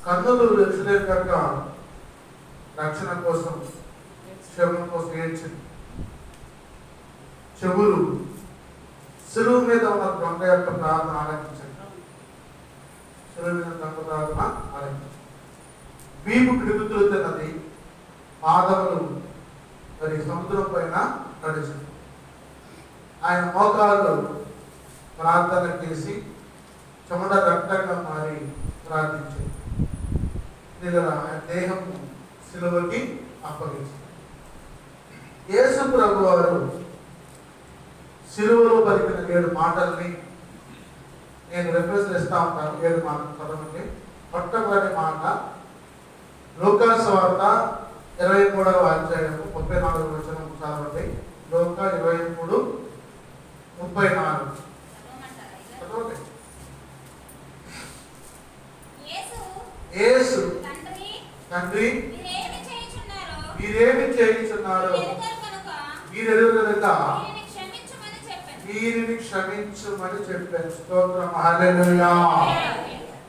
కన్నులు ఎరుసలేము కనుక రక్షణ కోసం, క్షేమం కోసం ఏడ్చింది. చెవులు శిలువ మీద ఉన్న దొంగ యొక్క ప్రార్థన ఆలకించండి. శిలువ మీద దొంగ ప్రార్థన ఆలకించండి. వీపు పిడుగుతులు తిన్నది, పాదములు మరి సముద్రం పైన నడిచింది. ఆయన మోకాళ్ళు ప్రార్థన చేసి చెమట రక్తంగా మారి ప్రార్థించింది. ఆయన దేహము సిలువకి అప్పగించింది. యేసు ప్రభు వారు సిలువలో పలికిన 7 మాటల్ని నేను రెఫరెన్స్ ఇస్తా ఉంటాను. 7 మాటలు చదవండి. మొట్టమొదటి మాట లూకా సువార్త 23వ అధ్యాయము 34వ వచనం చదవండి. లూకా 23:34 చదవండి. యేసు తండ్రి మీరేమి చేయించున్నారో మీరెరుగరు కనుక వీరిని క్షమించమని చెప్పాను. స్తోత్రం, హల్లెలూయా.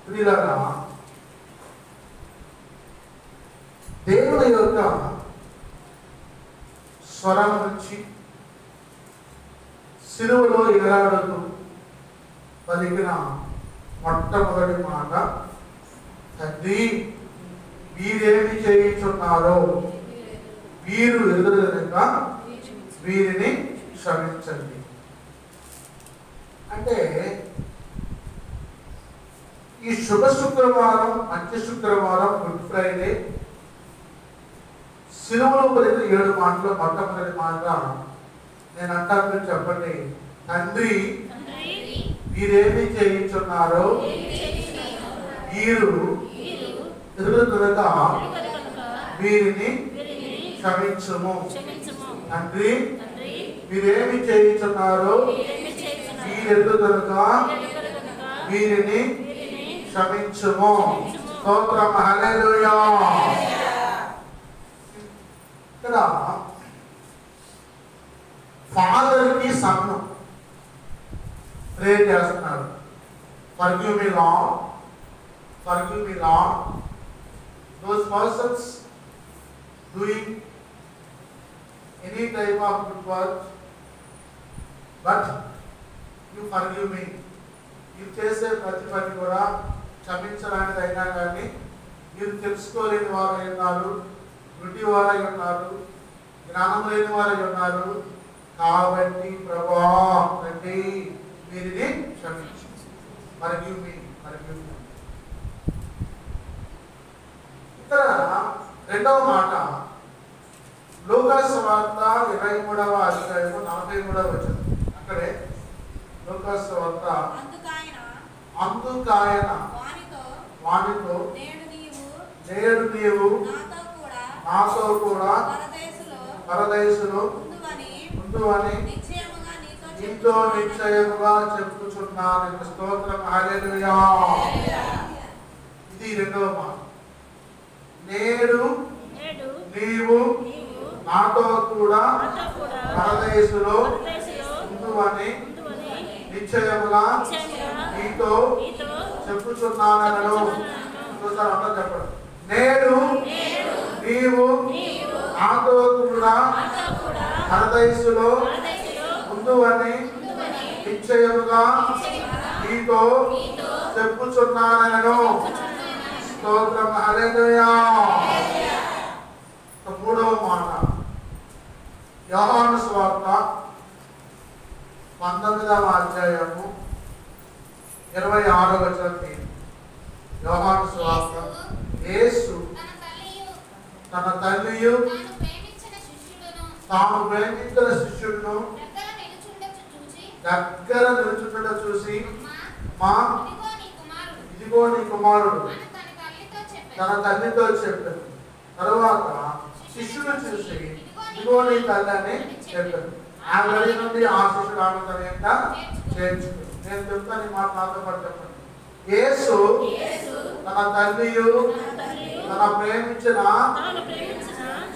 ప్రియులారా, దేవుని యొక్క స్వరం నుంచి సిలువలో ఎగరాడుతూ పలికిన మొట్టమొదటి మాట, తండ్రి వీరేమి చేయించున్నారో వీరు ఎదురు కనుక వీరిని క్షమించండి. అంటే ఈ శుభ శుక్రవారం, మంచి శుక్రవారం, గుడ్ ఫ్రైడే, సిలువలో పలికిన 7 మాటలు మొట్టమొదటి మాట నేను అంటాను, మీరు చెప్పండి. తండ్రి వీరేమి చేయించున్నారో వీరు ఎదురు కనుక వీరిని క్షమించుము. తండ్రి వీరేమి చేయించున్నారో వీరెందు కనుక వీరిని క్షమించుము. స్తోత్రం, హల్లెలూయా. ఇక్కడ ఫాదర్కి సన్ను ప్రే చేస్తున్నారు. Forgive me Lord, forgive me Lord. Those persons doing any type of good work, but you forgive me. You చేసే ప్రతి పని కూడా క్షమించడానికి అయినా కానీ మీరు తెలుసుకోలేని వారై ఉన్నారు, గుడ్డి వారై ఉన్నారు, జ్ఞానం లేని వారై ఉన్నారు. కాబట్టి ప్రభా తండ్రి వీరిని క్షమించు. Forgive me, forgive me. ఇక్కడ రెండవ మాట లూకా సువార్త 23వ అధ్యాయము 43వ వచనం. అక్కడే లూకా సువార్త అందుకాయన వానితో నేడు నీవు నాతో కూడా పరదేశులో ఉందువని నీతో నిశ్చయముగా చెప్పుచున్నాను. స్తోత్రం, హల్లెలూయా. ఇది రెండవ మాట. నేడు నీవు నాతో కూడా పరదేశులో ఉందువని నిశ్చయముగా నీతో చెప్పుచున్నాను. చూసారు, అంతా చెప్పండి. నేడు నీవు నాతో కూడా పరదేశులో ఉందువని నిశ్చయముగా నీతో చెప్పుచున్నాను. స్తోత్రం, హల్లెలూయా. మూడవ మాట యోహాను సువార్త 19వ అధ్యాయము 26వ వచనం. యోహాను సువార్త యేసు తన తల్లియు తాను ప్రేమించిన శిష్యుడును దగ్గర నిలుచుండ చూసి, మా ఇదిగో నీ కుమారుడు తన తల్లితో చెప్పాను. తరువాత శిష్యుడు చూసి ఇదిగో నీ తల్లి అని చెప్పాను. ఆ గడి నుండి ఆ శిష్యుడు ఆమె తన యొక్క చేర్చుకుని. నేను చెప్తాను, ఈ మాట నాతో పాటు చెప్పండి. యేసు తన తల్లియు తన ప్రేమించిన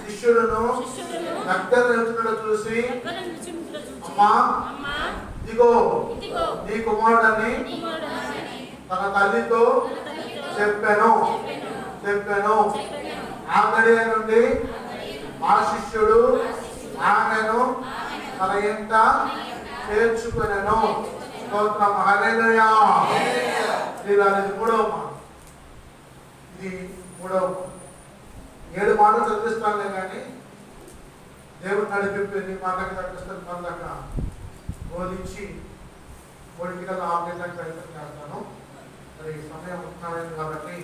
శిష్యుడును దగ్గర నిలుచుండ చూసి, అమ్మా ఇదిగో నీ కుమారుడని తన తల్లితో చెప్పాను. చెప్పాను. ఆ గడియ నుండి ఆ శిష్యుడు ఆమెను తన ఇంట చేర్చుకొనెను. స్తోత్రం. హల్లెలూయా. ఇది మూడవ మాట. ఇది మూడవ 7 మాటలు చదివిస్తానులే కానీ దేవుడు నడిపి మాటకి తగ్గిస్తాను పందాక బోధించి 3 గంటల 6 గంటలకు ప్రయత్నం చేస్తాను. మరి సమయం ముఖ్యమైనది కాబట్టి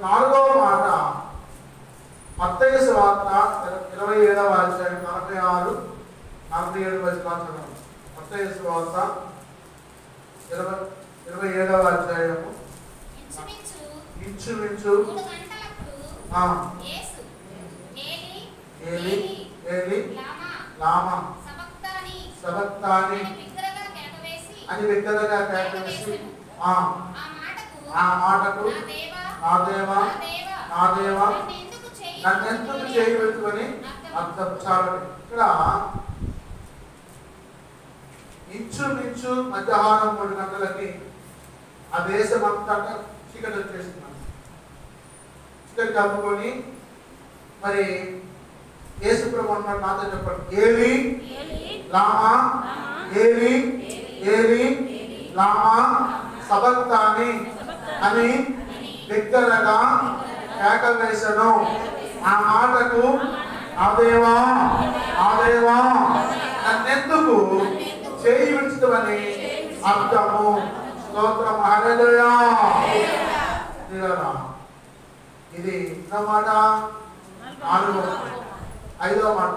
4వ మాట మత్తయి సువార్త 27వ అధ్యాయం 46, 47 వచనాలు చదవండి. మత్తయి సువార్త 27వ అధ్యాయము ఇంచుమించు ఏలి లామా సబక్తాని అని బిగ్గరగా కేకవేసి ఆ మాటకు నా దేవా నన్నెందుకు చేయబెట్టుకొని అర్థం చాలండి. ఇక్కడ ఇంచుమించు మధ్యాహ్నం 3 గంటలకి ఆ దేశం అంతా చీకటి వచ్చేస్తున్నాను. చీకటి కప్పుకొని మరి యేసుప్రభు అన్నాడు, నాతో చెప్పండి, ఏలి లామా లామా సబక్తాని అని బిగ్గరగా కేకవేసెను. ఆ మాటకు నా దేవా నన్నెందుకు చేయి విడుచుతావని అర్థము. స్తోత్రం. హల్లెలూయా. ఇది మాట. 5వ మాట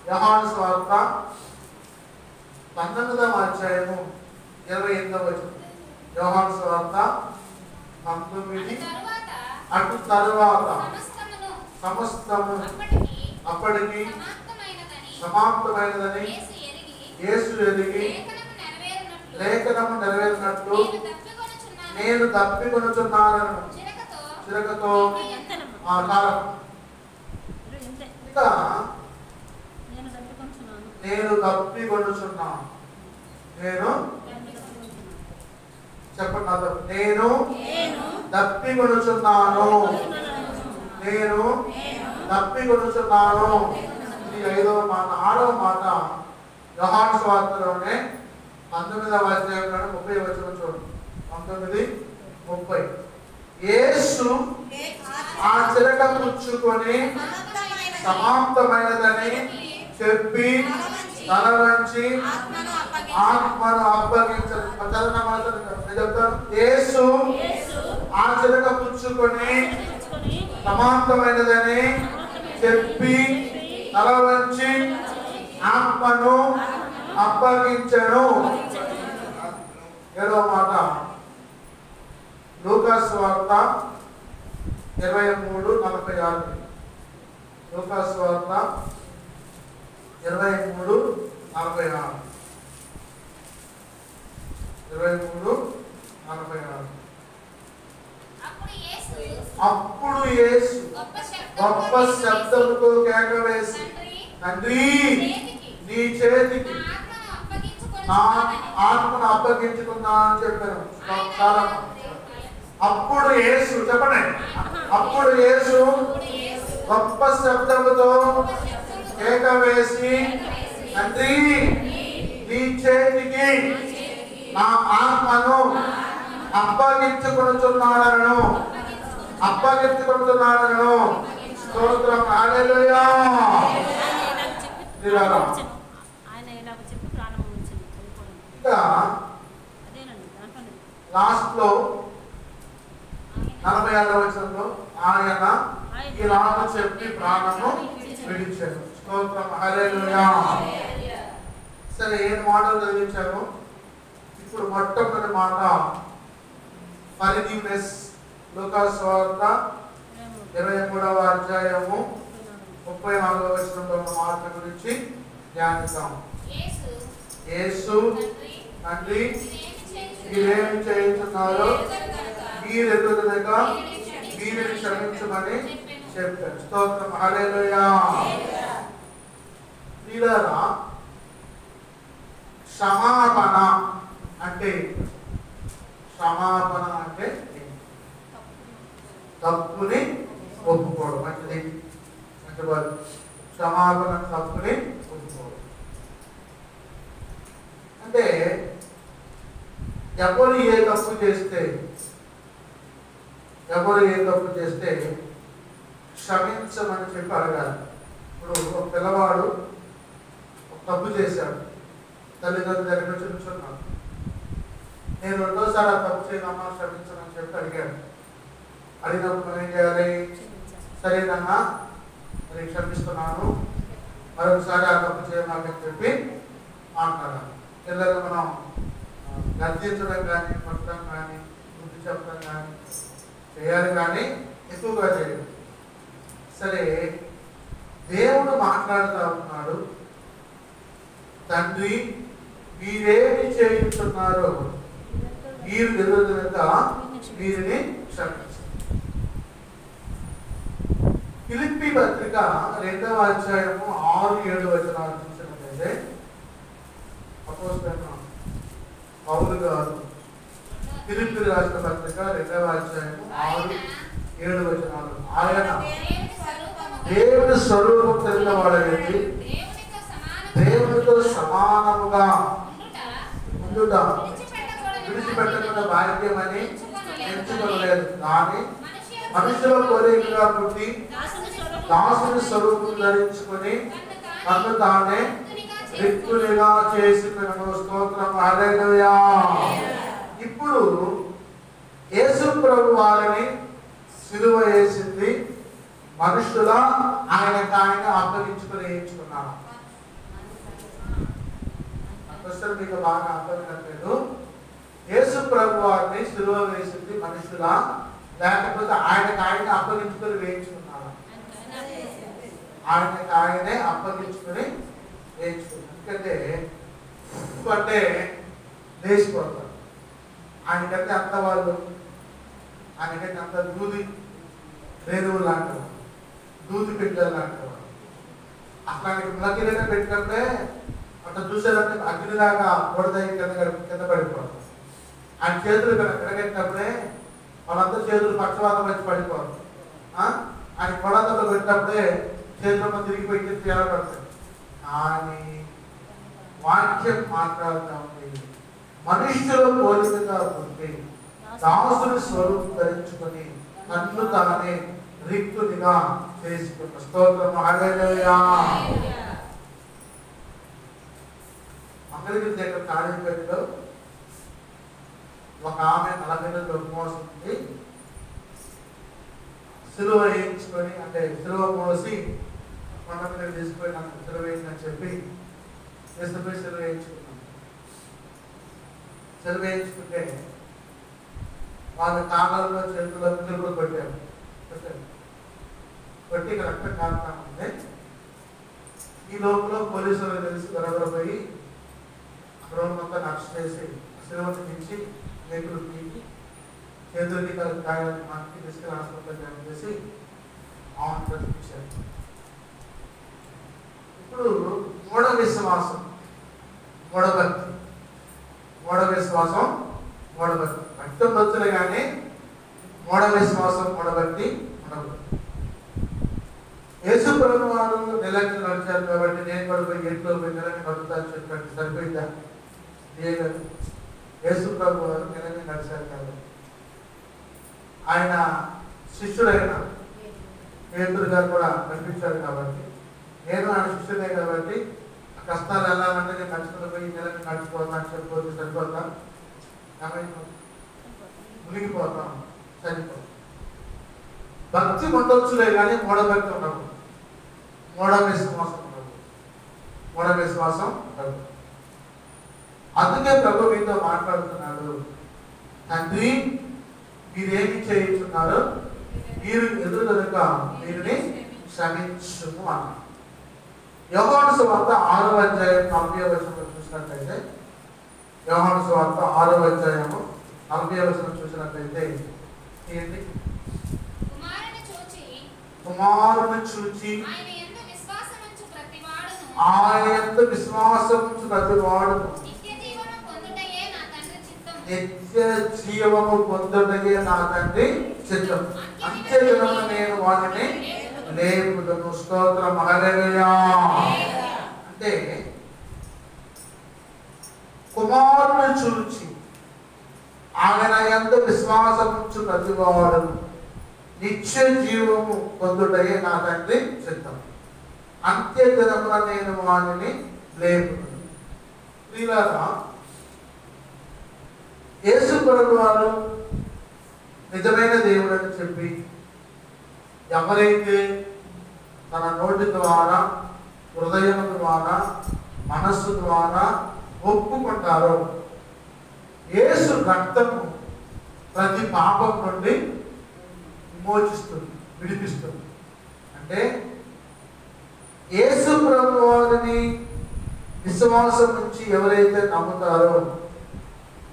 యోహాను సువార్త 19వ అధ్యాయము 28వ వచనం. యోహాను సువార్త 19 అటు తరువాత సమస్తము అప్పటికి సమాప్తమైనదని యేసు ఎరిగి లేఖనము నెరవేరినట్లు నేను తప్పికొనుచున్నాను. చిరకతో ఇంకా నేను తప్పికొనుచున్నాను. చెప్పండి, నేను తప్పికొనుచున్నాను. ఇది 5వ మాట. 6వ మాట యోహాను సువార్తలోనే 19వ అధ్యాయంలో 30వ వచనం చూడండి. 19:30 యేసు ఆ చిరక పుచ్చుకొని సమాప్తమైనదని చెప్పి తల వంచి ఆత్మను అప్పగించారు. యేసు ఆ చిరక పుచ్చుకొని సమాప్తమైనదని చెప్పి తల వంచి ఆత్మను అప్పగించెను. 7వ మాట లూకాసు వార్త 23:46. లూకాసు వార్త 23:46. 23:46. అప్పుడు యేసు గొప్ప శబ్దముతో కేకవేసి, తండ్రి నీ చేతికి నా ఆత్మను అప్పగించుకున్నానని చెప్పాను. అప్పుడు యేసు చెప్పండి, అప్పుడు యేసు గొప్ప శబ్దముతో కేకవేసి, తండ్రి నీ చేతికి నా ఆత్మను అప్పగించుకొనుచున్నాను. స్తోత్రం. హల్లెలూయా. ఇంకా లాస్ట్ లో 46వ వచనంలో ఆయన ఇలాగ చెప్పి ప్రాణము విడిచారు. స్తోత్రం. హల్లెలూయా. సరే, 7 మాటలు చదివించాను. ఇప్పుడు మొట్టమొదటి మాట ఫర్గివ్నెస్. లూకాసు సువార్త 23వ అధ్యాయము 34వ వచనంలో ఉన్న మాట గురించి ధ్యానిద్దాం. యేసు తండ్రి మీరేమి చేయించున్నారో మీరెదురుగా వీరిని క్షమించమని చెప్పారు. స్తోత్రం. హల్లెలూయా. ప్రియులారా, క్షమాపణ అంటే తప్పుని ఒప్పుకోవడం మంచిది. అంటే వాళ్ళు క్షమాపణ తప్పుని ఒప్పుకోవడం అంటే ఎవరు ఏ తప్పు చేస్తే క్షమించమని చెప్పి అడగాలి. ఇప్పుడు ఒక పిల్లవాడు ఒక తప్పు చేశాడు, తల్లిదండ్రుల దగ్గర నుంచి నిల్చున్నాడు. నేను రెండోసారి ఆ తప్పు చేయనమ్మా క్షమించమని చెప్పి అడిగాడు. అడిగినప్పుడు మనం ఏం చేయాలి? సరేనన్నా నేను క్షమిస్తున్నాను, మరొకసారి ఆ తప్పు చేయమాకని చెప్పి మాట్లాడాలి. పిల్లలు మనం గర్జించడం కానీ, కొట్టడం కానీ, బుద్ధి చెప్పడం కానీ చేయాలి, కానీ ఎక్కువగా చేయాలి. సరే, దేవుడు మాట్లాడుతూ ఉన్నాడు, తండ్రి మీరేమి చేయించున్నారో మీరు ఎదురుగా వీరిని క్షమించండి. ఫిలిప్పీ పత్రిక 2వ అధ్యాయము 6-7 వచనాలు చూసినట్లయితే అపోస్తలుడైన పౌలు గారు ఫిలిప్పీ రాసిన పత్రిక 2వ అధ్యాయము 6-7 వచనాలు, ఆయన దేవుని స్వరూపం కలిగిన వాడైతే దేవునితో సమానముగా ఉండుట విడిచిపెట్టకుండా భాగ్యమని ఎంచుకోలేదు, కానీ మనుషుల కోరికగా పుట్టి దాసుని స్వరూపం ధరించుకొని తను తానే రిక్తునిగా చేసినను. స్తోత్రం, హల్లెలూయా. ఇప్పుడు యేసు ప్రభు వారిని సిలువ వేసింది మనుషుల ఆయన అప్పగించుకొని వేయించుకున్నాను. అసలు మీకు బాగా అర్థమైనట్లేదు. యేసు ప్రభు వారిని సిలువ వేసింది మనుషుల, లేకపోతే ఆయన అప్పగించుకొని వేయించుకున్నాను? ఆయనే అప్పగించుకొని వేయించుకున్నాను. ఎందుకంటే అంటే లేచిపోతారు. ఆయనకంటే అంత వాళ్ళు, ఆయనకంటే అంత దూది రేణువు లాంటి వాడు, దూది పెట్టారు లాంటి వాడు. అట్లాంటి ములకిరీటం పెట్టినప్పుడే అట్లా చూసేదంటే అగ్నిలాగా బురదై కింద పడిపోవడం. ఆయన చేతులు కడగట్టినప్పుడే వాళ్ళందరూ చేతులు పక్షవాతం వచ్చి పడిపోవడం. ఆయన కొడంతలో పెట్టినప్పుడే చేతులతో తిరిగిపోయి తేలబడతాయి. కానీ వాక్యం మాట్లాడుతూ ఉంది, మనుష్యుల పోలికగా ఉంటే దాసుని స్వరూపం ధరించుకొని తన్ను తానే రిక్తునిగా చేసుకున్న. స్తోత్రం, హల్లెలూయా. మంగళగిరి దగ్గర కాళీపేటలో ఒక ఆమె 40 రోజులు ఉపవాసం ఉంది. సిలువ వేయించుకొని, అంటే సిలువ మోసి కొండ మీద తీసుకొని నాకు సిలువ వేయిందని చెప్పి వేసుకుపోయి సిలువ వేయించుకున్నాను. సిలువ వేయించుకుంటే వాళ్ళ కాళ్ళలో చేతుల్లో పిలుపులు కొట్టారు. కొట్టి రక్తం కారుతా ఉంది. ఈ లోపల పోలీసులు తెలిసి గొడవపోయి రోడ్డు మొత్తం అరెస్ట్ చేసి సిలువను దించి మేకులు పీకి చేతులకి గాయాలను మాకి తీసుకెళ్ళి హాస్పిటల్ జాయిన్ చేసి ఆమెను బ్రతికించారు. ఇప్పుడు మూఢ విశ్వాసం, మూఢభక్తి, రక్తం భక్తులే కానీ మూఢ విశ్వాసం, మూఢభక్తి ఉండదు. యేసు ప్రభు వారు నెలకి నడిచారు కాబట్టి నేను కూడా పోయి ఎట్లో పోయి నెలని నడుపుతాను చెప్పండి, సరిపోయిందా? యేసు ప్రభు వారు నెలని నడిచారు కాబట్టి, ఆయన శిష్యుడైన పేతురు గారు కూడా కనిపించాడు కాబట్టి, నేను ఆయన శిష్యుడే కాబట్టి ఆ కష్టాలు వెళ్ళాలంటే నేను నడుచుకుని పోయి నెలని నడిచిపోతాను అని చెప్పి సరిపోతాం, మునిగిపోతాం, సరిపోతాం. భక్తి ఉండొచ్చులే కానీ మూఢభక్తి ఉండదు, మూఢ విశ్వాసం ఉండదు. అందుకే ప్రభు మీతో మాట్లాడుతున్నాడు, తండ్రి మీరేమి చేయించున్నారు, మీరు ఎదురుగా వీరిని క్షమించుము అన్నారు. యోహాను సువార్త 6వ అధ్యాయం 40వ వచనం చూసినట్లయితే, యోహాను సువార్త 6వ అధ్యాయము 40వ వచనం చూసినట్లయితే ఏంటి? కుమారుని చూచి ఆయన యందు విశ్వాసముంచు ప్రతివాడును నిత్య జీవము పొందుటయే నా తండ్రి చిత్తం. అంత్యదినమున నేను వాటిని లేపుదును. స్తోత్రం. హల్లెలూయా. అంటే కుమారుని చూచి ఆయన యందు విశ్వాసముంచు ప్రతివాడు నిత్య జీవము పొందుటయే నా తండ్రి చిత్తం. అంత్యదినమున నేను వాటిని లేపుదును. ప్రియులారా, యేసు ప్రభువారు నిజమైన దేవుడని చెప్పి ఎవరైతే తన నోటి ద్వారా, హృదయం ద్వారా, మనస్సు ద్వారా ఒప్పుకుంటారో యేసు రక్తము ప్రతి పాపం నుండి విమోచిస్తుంది, విడిపిస్తుంది. అంటే యేసు ప్రభువారిని విశ్వాసం నుంచి ఎవరైతే నమ్ముతారో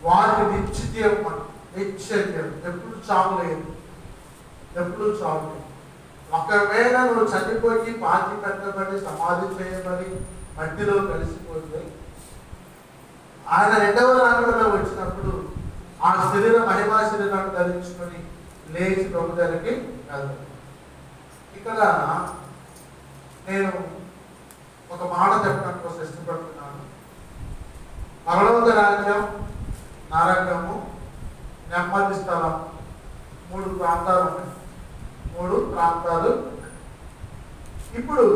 వారికి నిత్యం, ఎప్పుడు చావు లేదు, ఎప్పుడు చావు లేదు. ఒకవేళ నువ్వు చనిపోయి పాతి పెట్టబడి సమాధి చేయబడి మట్టిలో కలిసిపోతే ఆయన రెండవ రాకడలో వచ్చినప్పుడు ఆ శరీరం మహిమా శరీరాన్ని ధరించుకొని లేచి ప్రభు దగ్గరికి వెళ్తాడు. ఇక్కడ నేను ఒక మాట చెప్పడానికి కోసం ఇష్టపడుతున్నాను. పరలోక రాజ్యం, నరకము, నెమ్మది స్థలం, 3 ప్రాంతాలు ఉన్నాయి. 3 ప్రాంతాలు. ఇప్పుడు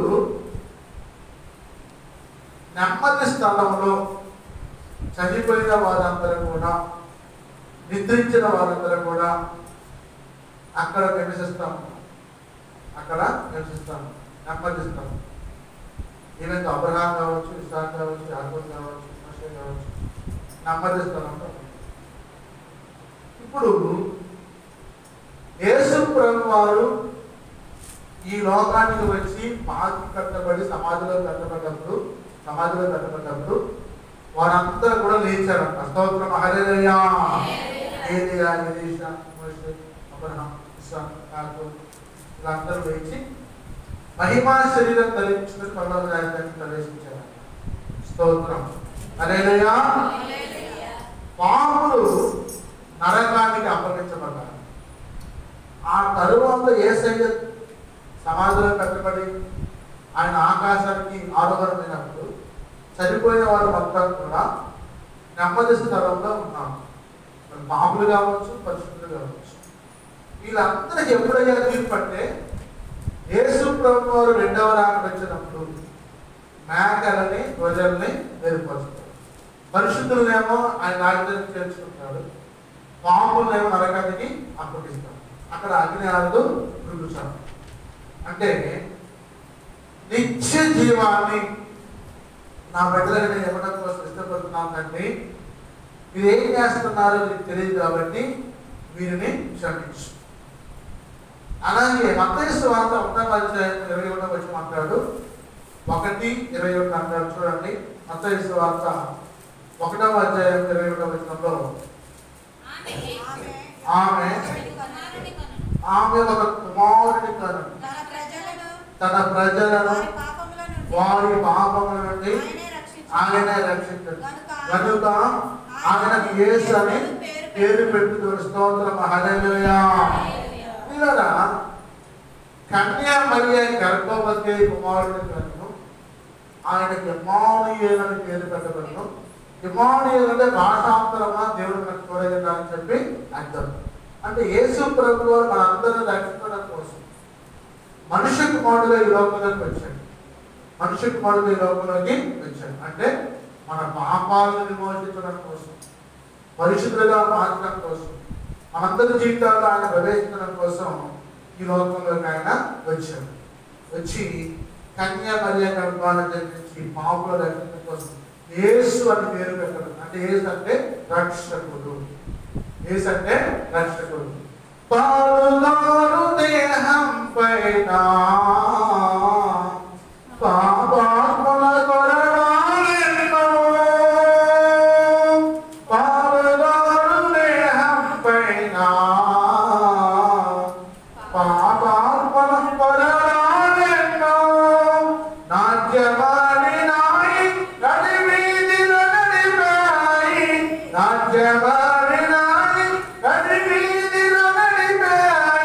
నెమ్మది స్థలంలో చనిపోయిన వారందరూ కూడా, నిద్రించిన వారందరూ కూడా అక్కడ నివసిస్తాము. నెమ్మది స్థలం. ఈవెన్ అబ్రహాం కావచ్చు, ఇస్సాకు కావచ్చు, యాకోబు కావచ్చు, మోషే కావచ్చు, నెమ్మది స్థలంలో. ఇప్పుడు యేసు ప్రభు వారు ఈ లోకానికి వచ్చి పాతి కట్టబడి సమాధిలో కట్టబడ్డప్పుడు వారందరూ కూడా లేచారంట. స్తోత్రం. హల్లెలూయా. ఏలియా, ఎలీషా, మోషే, అబ్రహాం, ఇస్సాకు, యాకోబు వీళ్ళందరూ లేచి మహిమా శరీరం ధరించుకుని పరలోక రాజ్యానికి ప్రవేశించారు. స్తోత్రం. హల్లెలూయా. పాపులు నరకానికి అప్పగించబడ్డారు. ఆ తరువాత యేసయ్య సమాధిలో పెట్టబడి ఆయన ఆకాశానికి ఆరోహణమైనప్పుడు చనిపోయిన వారు మొత్తం కూడా నెమ్మది స్థలంలో ఉన్నారు. పాపులు కావచ్చు, పరిశుద్ధులు కావచ్చు. వీళ్ళందరికీ ఎప్పుడైనా తీర్పు అంటే యేసు ప్రభు వారు రెండవ రాకడ వచ్చినప్పుడు మేకలని, గొర్రెల్ని వేరుపరుస్తారు. పరిశుద్ధులనేమో ఆయన రాజ్యానికి చేర్చుకుంటాడు, పాపులనేమో నరకానికి అప్పగిస్తాడు. అక్కడ అగ్ని ఆరదు, మృగుచారు. అంటే నిత్య జీవాన్ని నా బిడ్డలకు నేను ఇవ్వడం కోసం ఇష్టపడుతున్నాను తండ్రి. మీరు ఏం చేస్తున్నారో మీకు తెలియదు కాబట్టి వీరిని క్షమించు. అలాగే మత్తయి సువార్త 1:21 వచ్చి మాట్లాడు. 1:21 అంటారు. చూడండి, మత్తయి సువార్త 1:21 ఆమె ఒక కుమారుని కను, తన ప్రజలను వారి పాపముల నుండి ఆయనే రక్షించడు కనుక ఆయనకు యేసు అని పేరు పెట్టుకుని. స్తోత్రం. హల్లెలూయా. ఇలా కన్యా మరియ గర్భవతి కుమారుని కను ఆయనకి ఇమ్మానుయేలు అని పేరు పెట్టబడను. ఇమ్మానుయేలు అంటే భాషాంతరమా, దేవుడు నాకు తోడైనా అని చెప్పి అర్థం. అంటే యేసు ప్రభు వారు మనందరినీ రక్షించడం కోసం మనుష్య కుమారుడుగా ఈ లోకంలోకి వచ్చాడు. అంటే మన పాపాలను విమోచించడం కోసం, పరిశుద్ధులుగా మార్చడం కోసం, మనందరి జీవితాల్లో ఆయన ప్రవేశించడం కోసం ఈ లోకంలోకి ఆయన వచ్చాడు. వచ్చి కన్యా మరియ గర్భాన్ని జన్మించి పాపుల రక్షణ కోసం యేసు అని పేరు పెట్టడం. అంటే యేసు అంటే రక్షకుడు. పాలుగారు దేహం పైన పాపాత్ముల కొరడాలెన్నో, పాలుగారు దేహం పైన పాపాత్ముల కొరడాలెన్నో, నాట్యమాడినాయి నడివీధిలో నడిపాయి, నాట్యమాడినాయి నడివీధిలో నడిపాయి.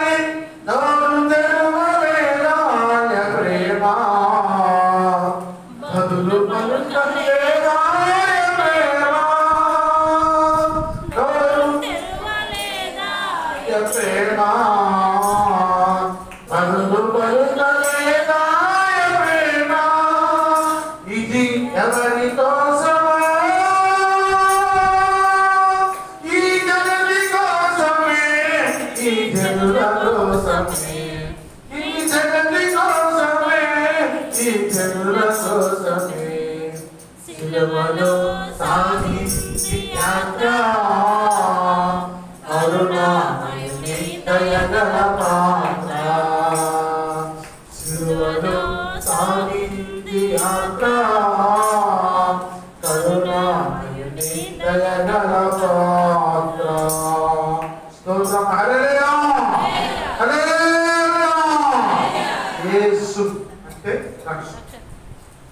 అంటే రక్షణ.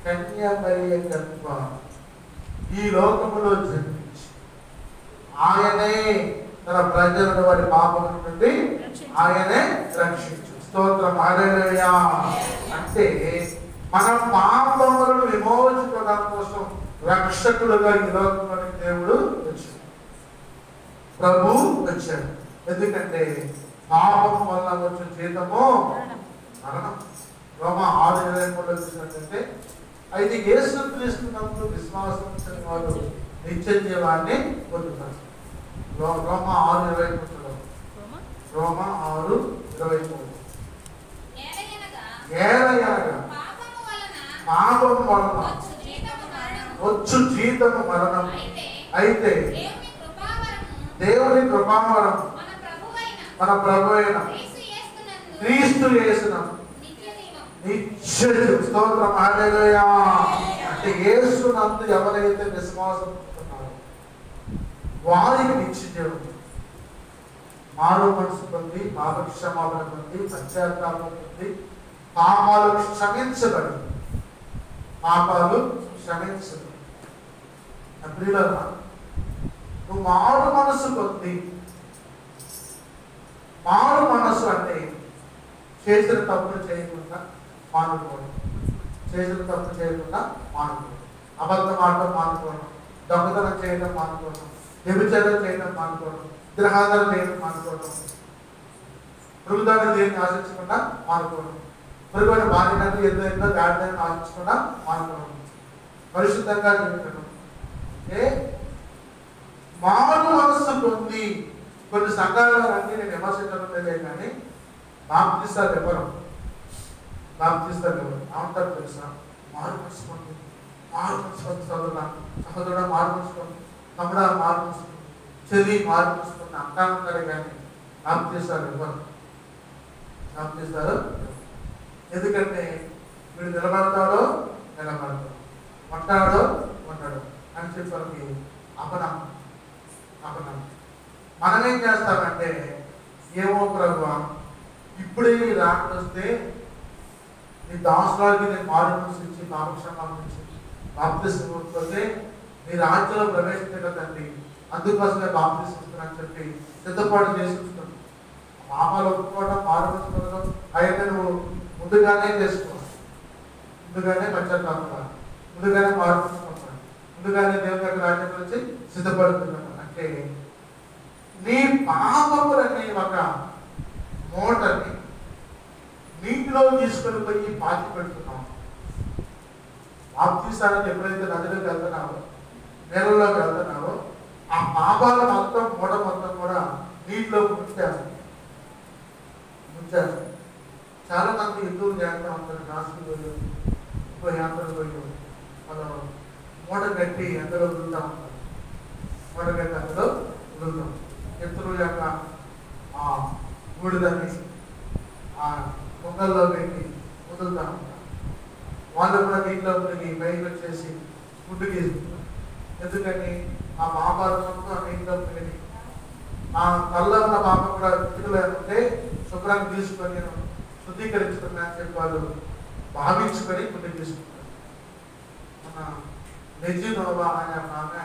కన్యామరియ గర్భ ఈ లోకములో జన్మించి ఆయనే తన ప్రజలను వారి పాపముల నుండి ఆయనే రక్షించు. స్తోత్రం హల్లెలూయా. అంటే మన పాపములను విమోచించడం కోసం రక్షకుడుగా ఈ లోకంలోనికి దేవుడు వచ్చాడు, ప్రభు వచ్చాడు. ఎందుకంటే పాపం వల్ల వచ్చిన జీతము మరణం. రోమా 6:23 చూసినట్లయితే అయితే యేసుక్రీస్తునందు విశ్వాసం వారు నిత్య జీవాన్ని పొందుతారు. రోమా 6:23. రోమా 6:23. ఏలయనగా పాపము వలన వచ్చు జీతము మరణం. అయితే దేవుని కృపావరం మన ప్రభువైన క్రీస్తు యేసునందు నిత్య జీవం. స్తోత్రం హల్లెలూయా. అంటే యేసునందు ఎవరైతే విశ్వాసం ఉంటున్నారో వారికి నిత్య జీవం. మారు మనసు పొంది, పాప క్షమాపణ పొంది, పశ్చాత్తాపం పొంది, పాపాలు క్షమించబడి, పాపాలు క్షమించబడి. ప్రియులారా, నువ్వు మారు మనసు పొంది, మారు మనసు అంటే చేసిన తప్పులు చేయకుండా మానుకోవడం, చేసిన తప్పు చేయకుండా మానుకోవడం, అబద్ధం ఆడటం మానుకోవడం, దొంగతనం చేయడం మానుకోవడం, వ్యభిచారం చేయడం మానుకోవడం, గ్రహాధార చేయడం మానుకోవడం, మృగదాన్ని దేన్ని ఆశించకుండా మానుకోవడం, మృగమైన భార్యని ఏదైనా గాడిదని ఆశించకుండా మానుకోవడం, పరిశుద్ధంగా జీవించడం. మారు మనస్సు పొంది కొన్ని సంఘాలన్నీ నేను విమర్శించడం లేదే కానీ బాప్తిస్తాలు ఎవరు ఏమంటారు తెలుసా? మారు మనసు పొంది, మారు మనసు పొంది, సహోదరుడా మారు మనసు పొంది, తమ్ముడా మారు మనసు పొంది, చెల్లి మారు మనసు పొంది అంటారు కానీ బాప్తిస్తాలు ఎవరు? బాప్తిస్తారు. ఎందుకంటే వీడు నిలబడతాడో ఉంటాడో అని చెప్పి అపనమ్మకం. మనం ఏం చేస్తామంటే, ఏమో ప్రభువా ఇప్పుడే నీ రాకడ వస్తే నీ దాసురాలకి నేను మారు మనసు ఇచ్చి పాపక్షమాపణ ఇచ్చి బాప్తిసం పొందితే నీ రాజ్యంలో ప్రవేశించగలండి, అందుకోసమే బాప్తిసం ఇస్తున్నానని చెప్పి సిద్ధపాటు చేసి ఉంచుతాను. పాపాలు ఒప్పుకోవడం, మారు మనసు పొందడం అయితే నువ్వు ముందుగానే చేసుకోవాలి. ముందుగానే పశ్చాత్తాపడాలి, ముందుగానే మారు మనసు పొందాలి, ముందుగానే దేవుని యొక్క రాజ్యం గురించి సిద్ధపడుతున్నాను. అంటే నీ పాపములనే ఒక మూటని నీటిలో తీసుకొని పోయి పాతి పెడుతున్నావు. బాప్తిసానికి ఎప్పుడైతే నదిలోకి వెళ్తున్నావో, నీళ్ళలోకి వెళ్తున్నావో, ఆ పాపాల మొత్తం మూట మొత్తం కూడా నీటిలో ముంచారు. చాలా మంది హిందువులు చేస్తూ ఉంటారు, నాసులు పోయి ఇంకో యాత్రలు పోయి మనం మూట కట్టి అందులో వదులుతూ ఉంటారు. మూట కట్టి అందులో వదులుతాం. శత్రువుల యొక్క బూడిదని ఆ పొంగల్లో పెట్టి వదులుతూ ఉంటారు. వాళ్ళు కూడా నీటిలో మునిగి పైకి వచ్చేసి ఫుడ్ తీసుకుంటారు. ఎందుకని ఆ పాపాలు మొత్తం నీటిలో మునిగి ఆ కళ్ళ ఉన్న పాపం కూడా తిరుగులేకుంటే శుభ్రాన్ని తీసుకొని నేను శుద్ధీకరించుకున్నా అని చెప్పి వాళ్ళు భావించుకొని ఫుడ్ తీసుకుంటారు. మన నెజ్జినోవా అనే ఆమె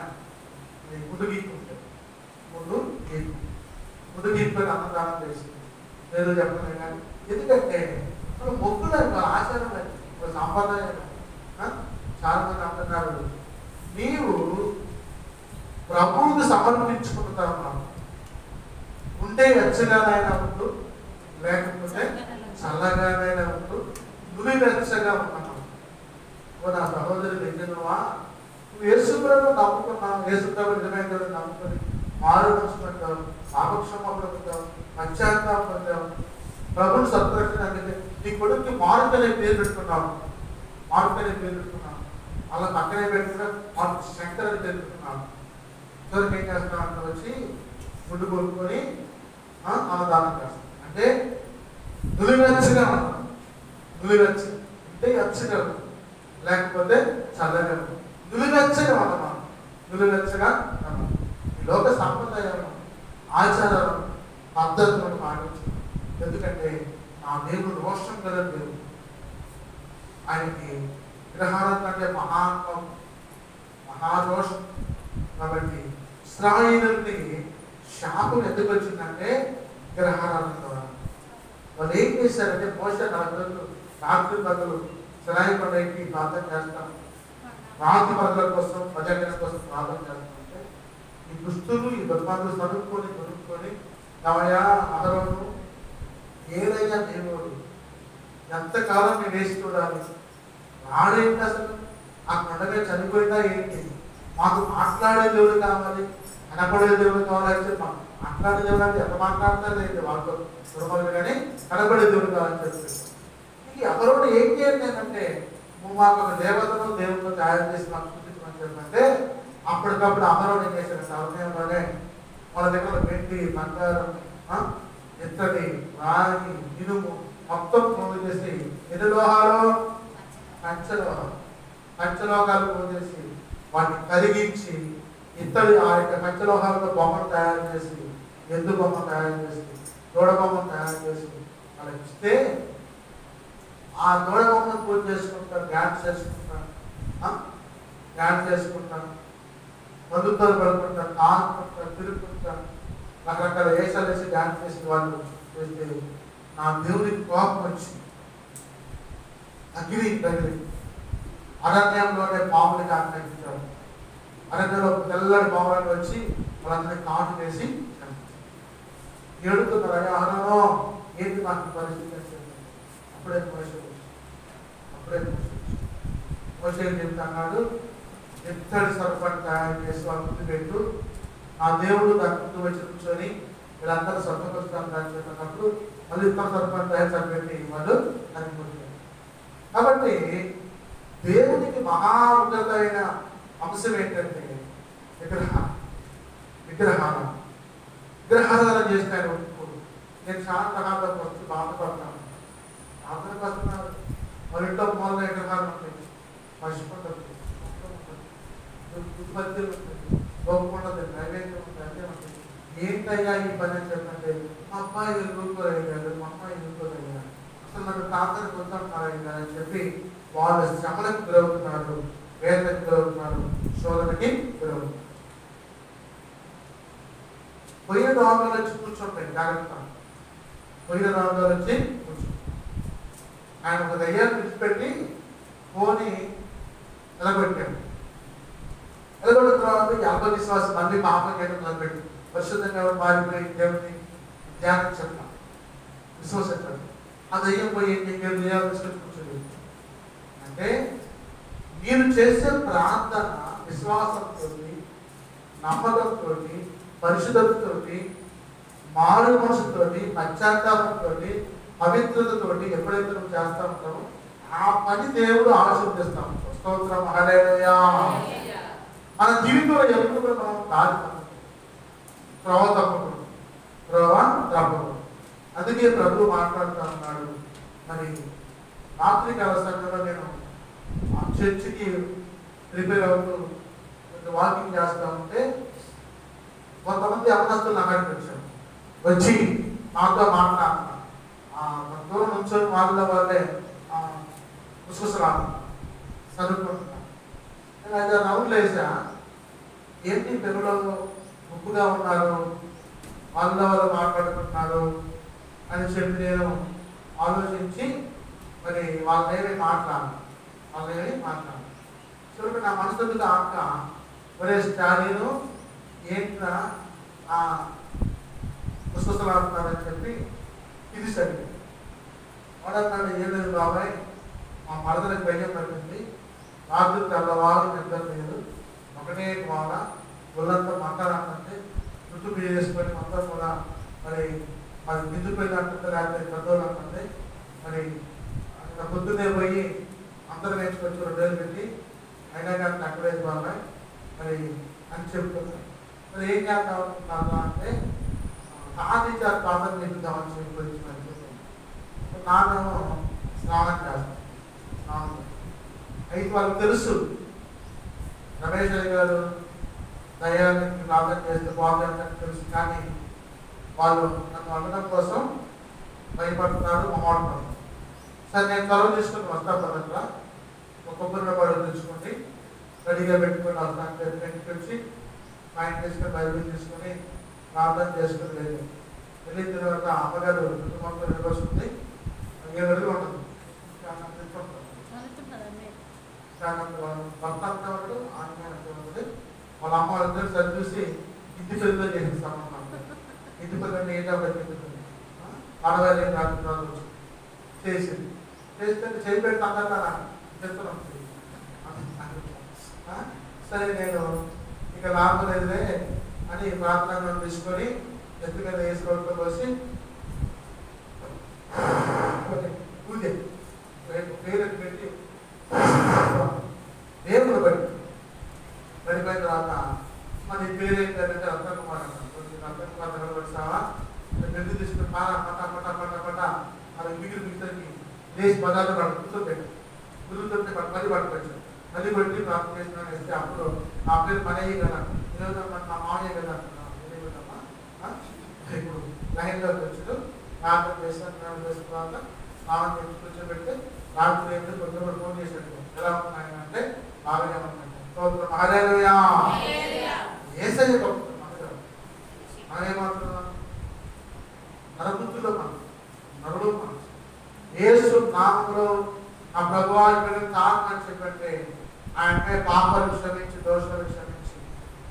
గుడ్డు గీక్కుంటారు. గుడ్డు గీక్కొని అన్నదానం చేసింది. నేను చెప్పలే కానీ ఎందుకంటే మనం మొక్కులు ఆచారం సాంప్రదాయం. చాలా మంది అంటున్నారు, నీవు ప్రభువుకు సమర్పించుకుంటున్నావు ఉంటే వెచ్చగానైనా ఉంటూ, లేకపోతే చల్లగానైనా ఉంటూ, నువ్వు వెచ్చగా ఉన్నావు. నా సహోదరు నిజనువా, నువ్వు యేసుప్రభువు నమ్ముకున్నావు, యేసుప్రభు నిజమైన నమ్ముకొని మారు మనసు పొందావు, పాపక్షమాపణ పొందావు, పశ్చాత్తాపం పొందావు, ప్రభుని సంరక్షణ అంటే నీ కొడుక్కి మార్పు అనే పేరు పెట్టుకున్నావు. అలా పక్కనే పెట్టుకున్నా మార్పు శంకర్ అని పేరు పెట్టుకున్నావు. చివరికి ఏం చేస్తున్నావు అంటే వచ్చి గుడ్డు కొనుక్కొని అన్నదానం చేస్తాం. అంటే నులివెచ్చగా ఉన్నాం. నులివెచ్చ అంటే వెచ్చగా ఉన్నాం, లేకపోతే చల్లగా ఉన్నాం. నులివెచ్చగా ఉన్నాం. నులివెచ్చగా ఉన్నాం. ఈ లోక సాంప్రదాయాలను, ఆచారాలను, పద్ధతులను పాటించాం. ఎందుకంటే ఆ దేవుడు రోషం గల దేవుడు. ఆయనకి విగ్రహారాధన అంటే మహాదోషం. కాబట్టి ఇశ్రాయేలుకి శాపం ఎందుకు వచ్చిందంటే విగ్రహారాధన ద్వారా. వాళ్ళు ఏం చేశారంటే మోషే రాత్రి పగలు సినాయి కొండకి ప్రార్థన చేస్తాం, రాత్రి పగల కోసం ప్రజల కోసం ప్రార్థన చేస్తామంటే ఈ దుస్తులు ఈ దుర్మార్గులు కొనుక్కొని నవయా అహరోను ఏదైనా దేవుడు ఎంతకాలం నేను వేసి చూడాలి, రాడేంటి అసలు, ఆ కొండగా చనిపోయినా ఏంటి, మాకు మాట్లాడే దేవుడు కావాలి, కనపడే దేవుడు కావాలని చెప్పి మాట్లాడే దేవుడు అంటే ఎంత మాట్లాడతారు ఏంటి వాళ్ళతో చూడమని, కానీ కనపడే దేవుడు కావాలని చెప్పి ఇది అహరోను ఏం చేయండి అంటే మాకు ఒక దేవతను దేవుడితో తయారు చేసి మాకు చూపించమని చెప్పంటే అప్పటికప్పుడు అహరోను ఏం చేశారంటే అరణ్యంలోనే వాళ్ళ దగ్గర వెండి బంగారం ఇత్తడి రాగి ఇనుము మొత్తం పోగు చేసి ఎన్ని లోహాలు పంచలోహాలు పోగు చేసి వాటిని కరిగించి ఇత్తడి ఆ యొక్క పంచలోహాలతో బొమ్మను తయారు చేసి ఎద్దు బొమ్మ తయారు చేసి దూడ బొమ్మను తయారు చేసి వాళ్ళకి ఇస్తే ఆ దూడ బొమ్మను పూజ చేసుకుంటారు, డ్యాన్స్ చేసుకుంటారు, మధుతో పడుకుంటారు, ఆడుకుంటారు, తిరుగుకుంటారు, రకరకాల వేషాలు వేసి డ్యాన్స్ చేసి వాళ్ళు చేస్తే నా దేవుడికి కోపం వచ్చి అగ్ని తగిలి అరణ్యంలోనే పాములకి ఆజ్ఞాపించాడు. అరణ్యంలో తెల్లటి పాములను వచ్చి వాళ్ళందరినీ కాటు వేసి ఏడుతున్నారు. అయ్యా అహరోను ఏంటి నాకు పరిస్థితి అని చెప్పి అప్పుడే మోషే చెప్తున్నాడు, ఎత్తడి సర్పాన్ని తయారు చేసి వాళ్ళు ముందు పెట్టు, ఆ దేవుడు దాని ముందు వచ్చి కూర్చొని వీళ్ళందరూ స్వర్గపరుస్తాను అని చెప్పినప్పుడు మళ్ళీ ఇతర సర్పాన్ని తయారు చనిపెట్టి వాళ్ళు చనిపోతారు. కాబట్టి దేవునికి మహాఉన్నతమైన అంశం ఏంటంటే విగ్రహారాధన చేసిన ఆయన ఒప్పుకోడు. నేను శాంతకాలకు వచ్చి బాధపడతాను, ప్రార్థనకు వస్తున్నాను, వాళ్ళ ఇంట్లో మూలంగా విగ్రహాలు ఉంటాయి, పశుపంటుంది, ఉత్పత్తులు ఉంటుంది, గోపకుండదు, నైవేద్యం ఉంటుంది, అదే ఉంటుంది. ఏంటయ్యా ఈ పని అని చెప్పంటే మా అమ్మాయి ఎదుర్కోలేగారు, మా అమ్మాయి ఎదుర్కోలేగారు, అసలు నన్ను ప్రార్థనకు వద్దంటున్నారయ్యా అని చెప్పి వాళ్ళు శ్రమలకు గురవుతున్నారు, వేదనకు గురవుతున్నారు, శోధనకి గురవుతున్నారు. పొయ్యిన రాగాలు వచ్చి కూర్చోండి, జాగ్రత్త, పొయ్యిన రాగాలు వచ్చి కూర్చోండి. ఆయన ఒక దయ్యాన్ని విడిచిపెట్టి పోని నిలబెట్టాడు. నిలబెట్టిన తర్వాత యాభై విశ్వాసం మళ్ళీ పాపం చేయడం మొదలుపెట్టి పరిశుద్ధంగా మారిపోయి దేవుడిని ధ్యానించడం విశ్వసించాడు. ఆ దయ్యం పోయి మీరు దయ్యాలు తీసుకొని కూర్చోలేదు అంటే మీరు చేసే ప్రార్థన విశ్వాసంతో, నమ్మకంతో, పరిశుద్ధతతో, మారు మనసుతోటి, పశ్చాత్తాపంతో, పవిత్రతతోటి ఎప్పుడైతే నువ్వు చేస్తా ఉంటావో ఆ పని దేవుడు ఆశీర్వదిస్తాం. స్తోత్రం, హల్లెలూయా. మన జీవితంలో ఎప్పుడు కూడా మనం దారి త్రోవ తప్పకూడదు. అందుకే ప్రభు మాట్లాడుతూ ఉన్నాడు. మరి రాత్రికాల సమయంలో నేను ఆ చర్చికి ప్రిపేర్ అవుతూ కొంచెం వాకింగ్ చేస్తూ ఉంటే కొంతమంది అపనస్తులు అక్కడికి వచ్చారు. వచ్చి నాతో మాట్లాడుతున్నారు. దూరం నుంచొని వాళ్ళే ముసుగుసలాడు చదువుకుంటున్నాను. నేను 5-6 రౌండ్లు వేసా. ఏంటి పిల్లలు ముప్పుగా ఉన్నారు, వాళ్ళు మాట్లాడుకుంటున్నారు అని చెప్పి నేను ఆలోచించి మరి వాళ్ళేమి మాట్లాడాను. చివరికి నా మనసులో అక్క ఒరే స్టాలిను ఏంట్రా ముసుగుసలాడుతున్నారని చెప్పి ఇది సరే వాడన్నాడు, ఏం లేదు బాబాయ్, మా మరదలకు భయం పడుతుంది, రాత్రి తెల్లవారు నిద్ర లేదు, ఒకటే వాళ్ళ ఒళ్ళంతా మంటారంటే చుట్టూ వేసుకొని మొత్తం కూడా మరి మరి నిండిపోయినట్టు లేకపోతే పెద్దోళ్ళు అంటుంది. మరి పొద్దున్నే పోయి అందరూ నేర్చుకొచ్చి 2 రోజులు పెట్టి అయినా కానీ అక్కడేది బాబాయ్ మరి అని చెప్తున్నారు. మరి ఏం చేద్దాం అంటే ఆదిత్య ప్రాంతం నింపుదామని చెప్పి గురించి మరి చెప్తాను. నానేమో స్నానం చేస్తాను. అయితే వాళ్ళకి తెలుసు రమేష్ గారు దయానికి ప్రార్థన చేస్తే బాగుందని తెలుసు, కానీ వాళ్ళు నన్ను అడగడం కోసం భయపడుతున్నారు, మొహమాటపడుతున్నారు. సరే నేను త్వరగా తీసుకుని వస్తాను పదంగా, ఒక కొబ్బరి పళ్ళు తెచ్చుకోండి, రెడీగా పెట్టుకుని వస్తాను పెట్టి మా ఇంటి తీసుకొని బైబిల్ తీసుకొని ప్రార్థన చేసుకుని వెళ్ళిన తర్వాత అమ్మగారు కుటుంబంతో నిలబడుతుంది, 7 అడుగులు ఉంటుంది, భర్త అంతా ఉంటాడు, ఆమె అంతా ఉంటుంది. వాళ్ళ అమ్మ వాళ్ళిద్దరు సరి చూసి ఇంటి పెద్దలో చేసేస్తాం అన్నమాట. ఇంటి పెద్ద ఏంటో ఆడవాళ్ళు ఏం రాకుండా చేసింది, చేస్తే చేయి పెట్టి అందరికీ చెప్తున్నాం. సరే నేను ఇక రాబోలేదులే అని ప్రార్థన తీసుకొని ఎత్తు మీద వేసుకోవడంతో పోసి పూజ పేరు పెట్టి దేవుడు పడిపోయిన తర్వాత మన పేరు ఏంటంటే రత్నకుమార్ రత్నకుమార్ నిలబడిస్తావా గడ్డి తీసుకుని పట పట పట పట అది మిగిలికి లేచి పదార్థం పట్టు కూర్చోబెట్టి గురువుతుంటే మళ్ళీ పట్టుకొచ్చాను, మళ్ళీ పెట్టి ప్రార్థన చేసినాను. ఇస్తే అప్పుడు నా పేరు మనయ్య కదా, ఈరోజు మా మామయ్య కదా ఇప్పుడు లైన్లోకి వచ్చాడు. ప్రార్థన చేస్తాను చేస్తున్న స్నానం చేసి కూర్చోబెడితే రాత్రి ఏంటి కొంచెం ఫోన్ చేశాడు, ఎలా ఉన్నాయని అంటే బాగానే ఉన్నాయంటే హల్లెలూయా యేసయ్య గొప్ప. మనం ఏమంటున్నాం, నరబుద్ధిలో మనం నరుడు మనం యేసు నామములో ఆ ప్రభువాన్ని తాకని చెప్పంటే ఆయనపై పాపాలు క్షమించి దోషాలు క్షమించి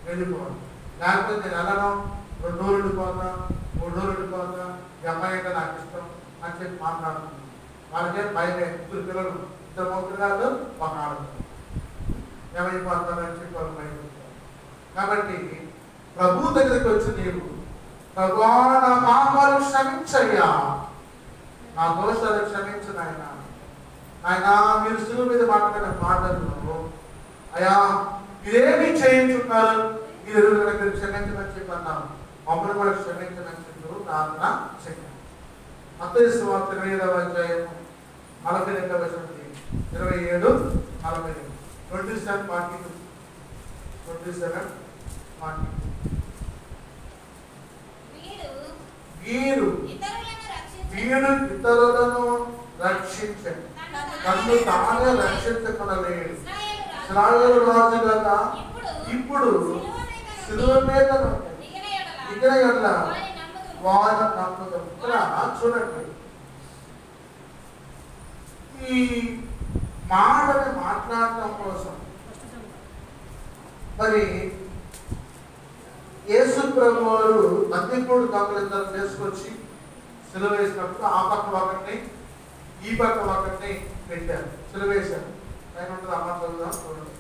వెళ్ళిపోవాలి. లేకపోతే నేను వెళ్ళను, 2 రోజులు ఉండిపోతా, 3 రోజులు ఉండిపోతా, ఈ అమ్మాయి అంటే నాకు ఇష్టం అని చెప్పి మాట్లాడుతున్నాను. వాళ్ళకే భయమే, 2 పిల్లలు, 2 మగపిల్లలు, 1 ఆడదు, ఏమైపోతారని చెప్పి వాళ్ళు భయపడతారు. కాబట్టి ప్రభు దగ్గరికి వచ్చి నీవు ప్రభువా నా పాపాలు క్షమించయ్యా, నా దోషాలు క్షమించు నాయన, ఆయన మీరు శిలువ మీద మాట్లాడిన మాటలను అయ్యా మీరేమి చేయించున్నారు, మీరు క్షమించమని చెప్పి అన్నాను, మమ్మల్ని కూడా క్షమించమని చెప్పి ప్రార్థన చేయండి. మత్తయి సువార్త 25వ అధ్యాయము 42వ వచనం 27, 42, 27:42, 27:42. వీరు ఇతరులను రక్షించండి, నన్ను తానే రక్షించగలలేడు. ఇశ్రాయేలు రాజు కదా ఇప్పుడు శిలువ మీద దిగిన యెడల వారి నమ్ముతాం. చూడండి, ఈ మాటని మాట్లాడటం కోసం మరి యేసు ప్రభు వారు బందిపోడు దొంగలిద్దరు తీసుకొచ్చి సిలువ వేసినప్పుడు ఆ పక్క ఒకరిని ఈ పక్క ఒకరిని పెట్టారు, సిలువ వేశారు. ఆయన ఉంటుంది అమ్మ చదువుదాం చూడండి.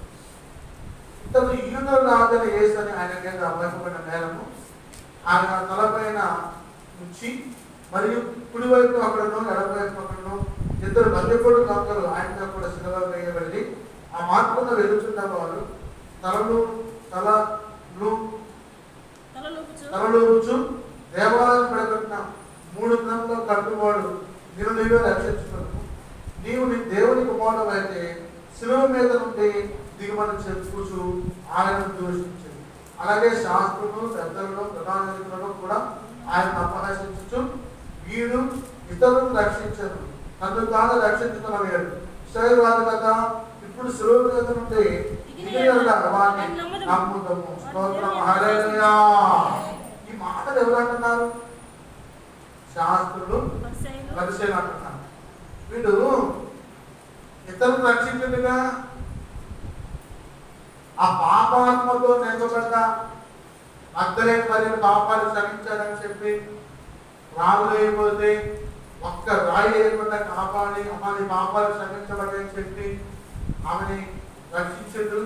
ఇతను యూదుల రాజుల యేసు అని ఆయన మీద అమ్మకమైన నేరము ఆయన తలపైన ఉంచి మరియు కుడివైపు అక్కడను ఎడమవైపు అక్కడను 2 బందిపోడు దొంగలు ఆయనతో కూడా సిలువ వేయబడి ఆ మార్పును వెలుచున్న వారు తలలోపుచు దేవాలయం పడబెట్టిన 3 దినంలో కట్టువాడు నేను నీవే రక్షించుకున్నాను, నీవు నీ దేవుని కుమారుడు అయితే శిలువ మీద నుండి దిగుమని చెప్పుచు ఆయనను దూషించింది. అలాగే శాస్త్రులు పెద్దలను ప్రధానులను కూడా ఆయన అపహసించు వీడు ఇతరులను రక్షించను, నన్ను తాను రక్షించుకున్నాడు. ఇశ్రాయేలు రాజు కదా ఇప్పుడు శిలువ మీద నుండి నమ్ముతాము. స్తోత్రం హల్లెలూయా. ఈ మాటలు ఎవరు అంటున్నారు? శాస్త్రులు పరిశీలన అంటున్నారు. వీడు ఇతరులను రక్షించుగా ఆ పాపాత్మతో నిలబడ్డ మగ్దలేని మరి పాపాలు క్షమించాలని చెప్పి రాళ్ళు వేయబోతే ఒక్క రాయి వేయకుండా కాపాడి అమ్మాయి పాపాలు క్షమించబడని చెప్పి ఆమెని రక్షించడు.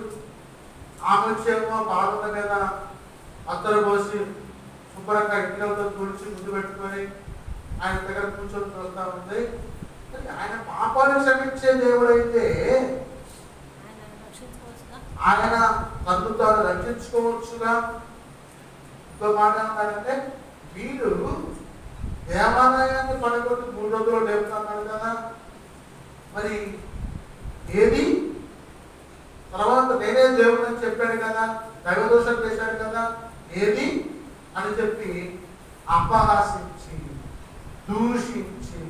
ఆమె వచ్చేమో పాదల మీద అత్తరు పోసి శుభ్రంగా ఇళ్ళతో తుడిచి ముందు పెట్టుకొని ఆయన దగ్గర కూర్చొని చూస్తూ ఉంది. ఆయన పాపాలు క్షమించే దేవుడైతే ఆయన తను తాను రక్షించుకోవచ్చుగా. ఇంకో మాట ఏమన్నాడంటే వీడు దేవాలయాన్ని పడగొట్టి 3 రోజులు లేపుతున్నాడు కదా, మరి ఏది తర్వాత నేనే దేవుడు అని చెప్పాడు కదా, దైవదోషం చేశాడు కదా, ఏది అని చెప్పి అపహాసించి దూషించి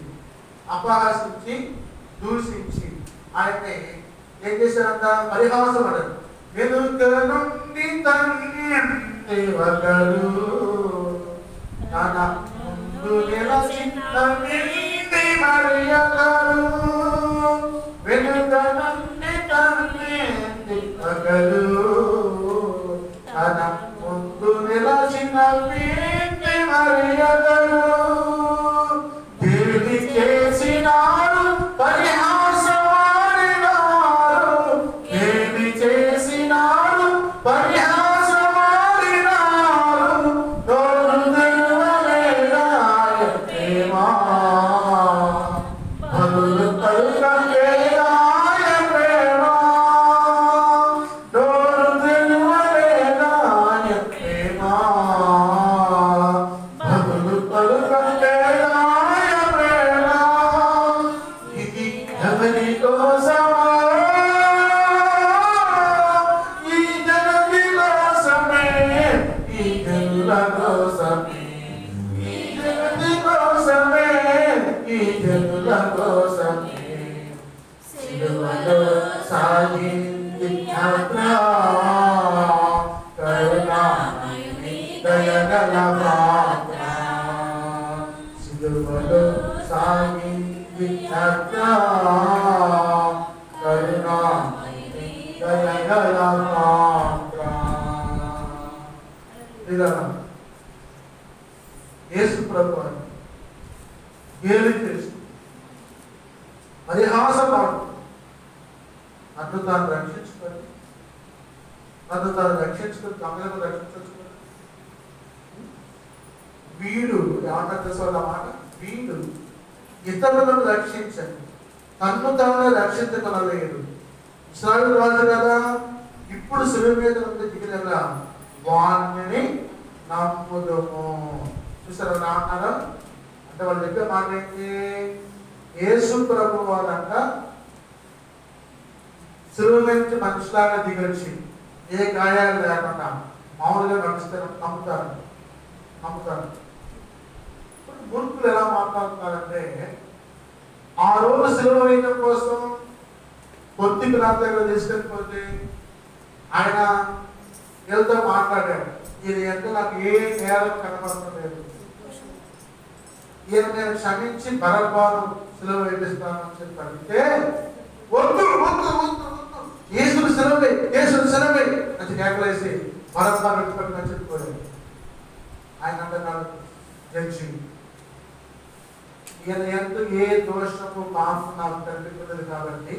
అపహాసించి దూషించి ఆయన్ని ఏం చేశారంట? పరిహాసపడ్డారు. వెనుక నుండి తండ్రి ఒకడు తన ముందు నిలచిన నీతి మర్యాదలు. వెనుక నుండి తండ్రి ఒకడు తన ముందు నిలచిన నీతి మర్యాదలు. దేవుని చేసినారు పరిహాసమాడినారు. దేవుని చేసినారు పరిహాసమాడినారు. నోరు తెరవలేదా ప్రేమ, బలులు పలుకలేదా ప్రేమ. నోరు తెరవలేదా ప్రేమ, బలులు పలుకలేదా ప్రేమ. ఇది ఎవరి కోసమా? ఈ జగతి కోసమే, ఈ జనుల కోసమే, ఈ జగతి కోసమే, ఈ జనుల కోసమే. సిలువలో సాగింది యాత్ర, కరుణామయుని దయగల పాత్ర. సిలువలో సాగింది యాత్ర, కరుణామయుని దయగల పాత్ర. ఇలా యేసు ప్రభువారు గేలి చేసి పరిహాసపాడు. నన్ను తాను రక్షించుకొని, నన్ను తాను రక్షించుకొని తమను రక్షించుకొని వీడు ఏమంటారు తెలుసు మాట? వీడు ఇతరులను రక్షించండి, తన్ను తాను రక్షించుకొనలేడు. ఇశ్రాయేలు రాజు కదా, ఇప్పుడు శిలువ మీద నుండి దిగినలా వాణ్ణి నమ్ముదుము. చూసారా నా అన్నారా? అంటే వాళ్ళ దగ్గర మాట ఏంటి? యేసు ప్రభు వారంట శిలువ నుంచి మనుషులాగా దిగొచ్చి ఏ గాయాలు లేకుండా మామూలుగా నడుస్తారు, నమ్ముతారు. మూర్ఖులు ఎలా మాట్లాడుతున్నారంటే, ఆ రోజు శిలువ వేయడం కోసం కొద్ది ప్రాంతాల్లో తీసుకెళ్ళిపోతే ఆయన వీళ్ళతో మాట్లాడాడు. ఇది ఎంత నాకు ఏ నేరం కనపడలేదు, ఈయన నేను క్షమించి బరబ్బాను శిలువ వేపిస్తానని చెప్పి అడిగితే, వద్దు వద్దు వద్దు వద్దు, యేసుని శిలువే, యేసుని శిలువే అని కేకలేసి బరబ్బాను పెట్టుకోమని చెప్పిపోయాడు. ఆయన అంటున్నాడు జడ్జి, ఈయన ఎంత ఏ దోషము పాపం నాకు కనిపించలేదు కాబట్టి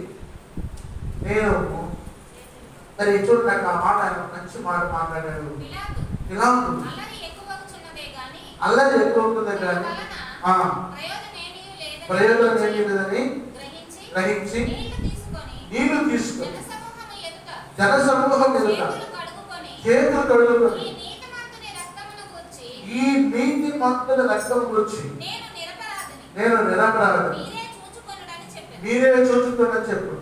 నేను మరి చూడు నాకు ఆ మాట ఆయన మంచి మాట మాట్లాడాడు. ఇలా ఉంటుంది, అల్లరి ఎక్కువ ఉంటుంది కానీ ప్రయోజనం ఏమీ లేదని గ్రహించి నీళ్లు తీసుకొని జనసమూహం ఎదుట చేతులు కడుగుకొని ఈ నీతి మంతుల రక్తం గురించి నేను నిరపరాధిని, మీరే చూచుకోండి చెప్పు.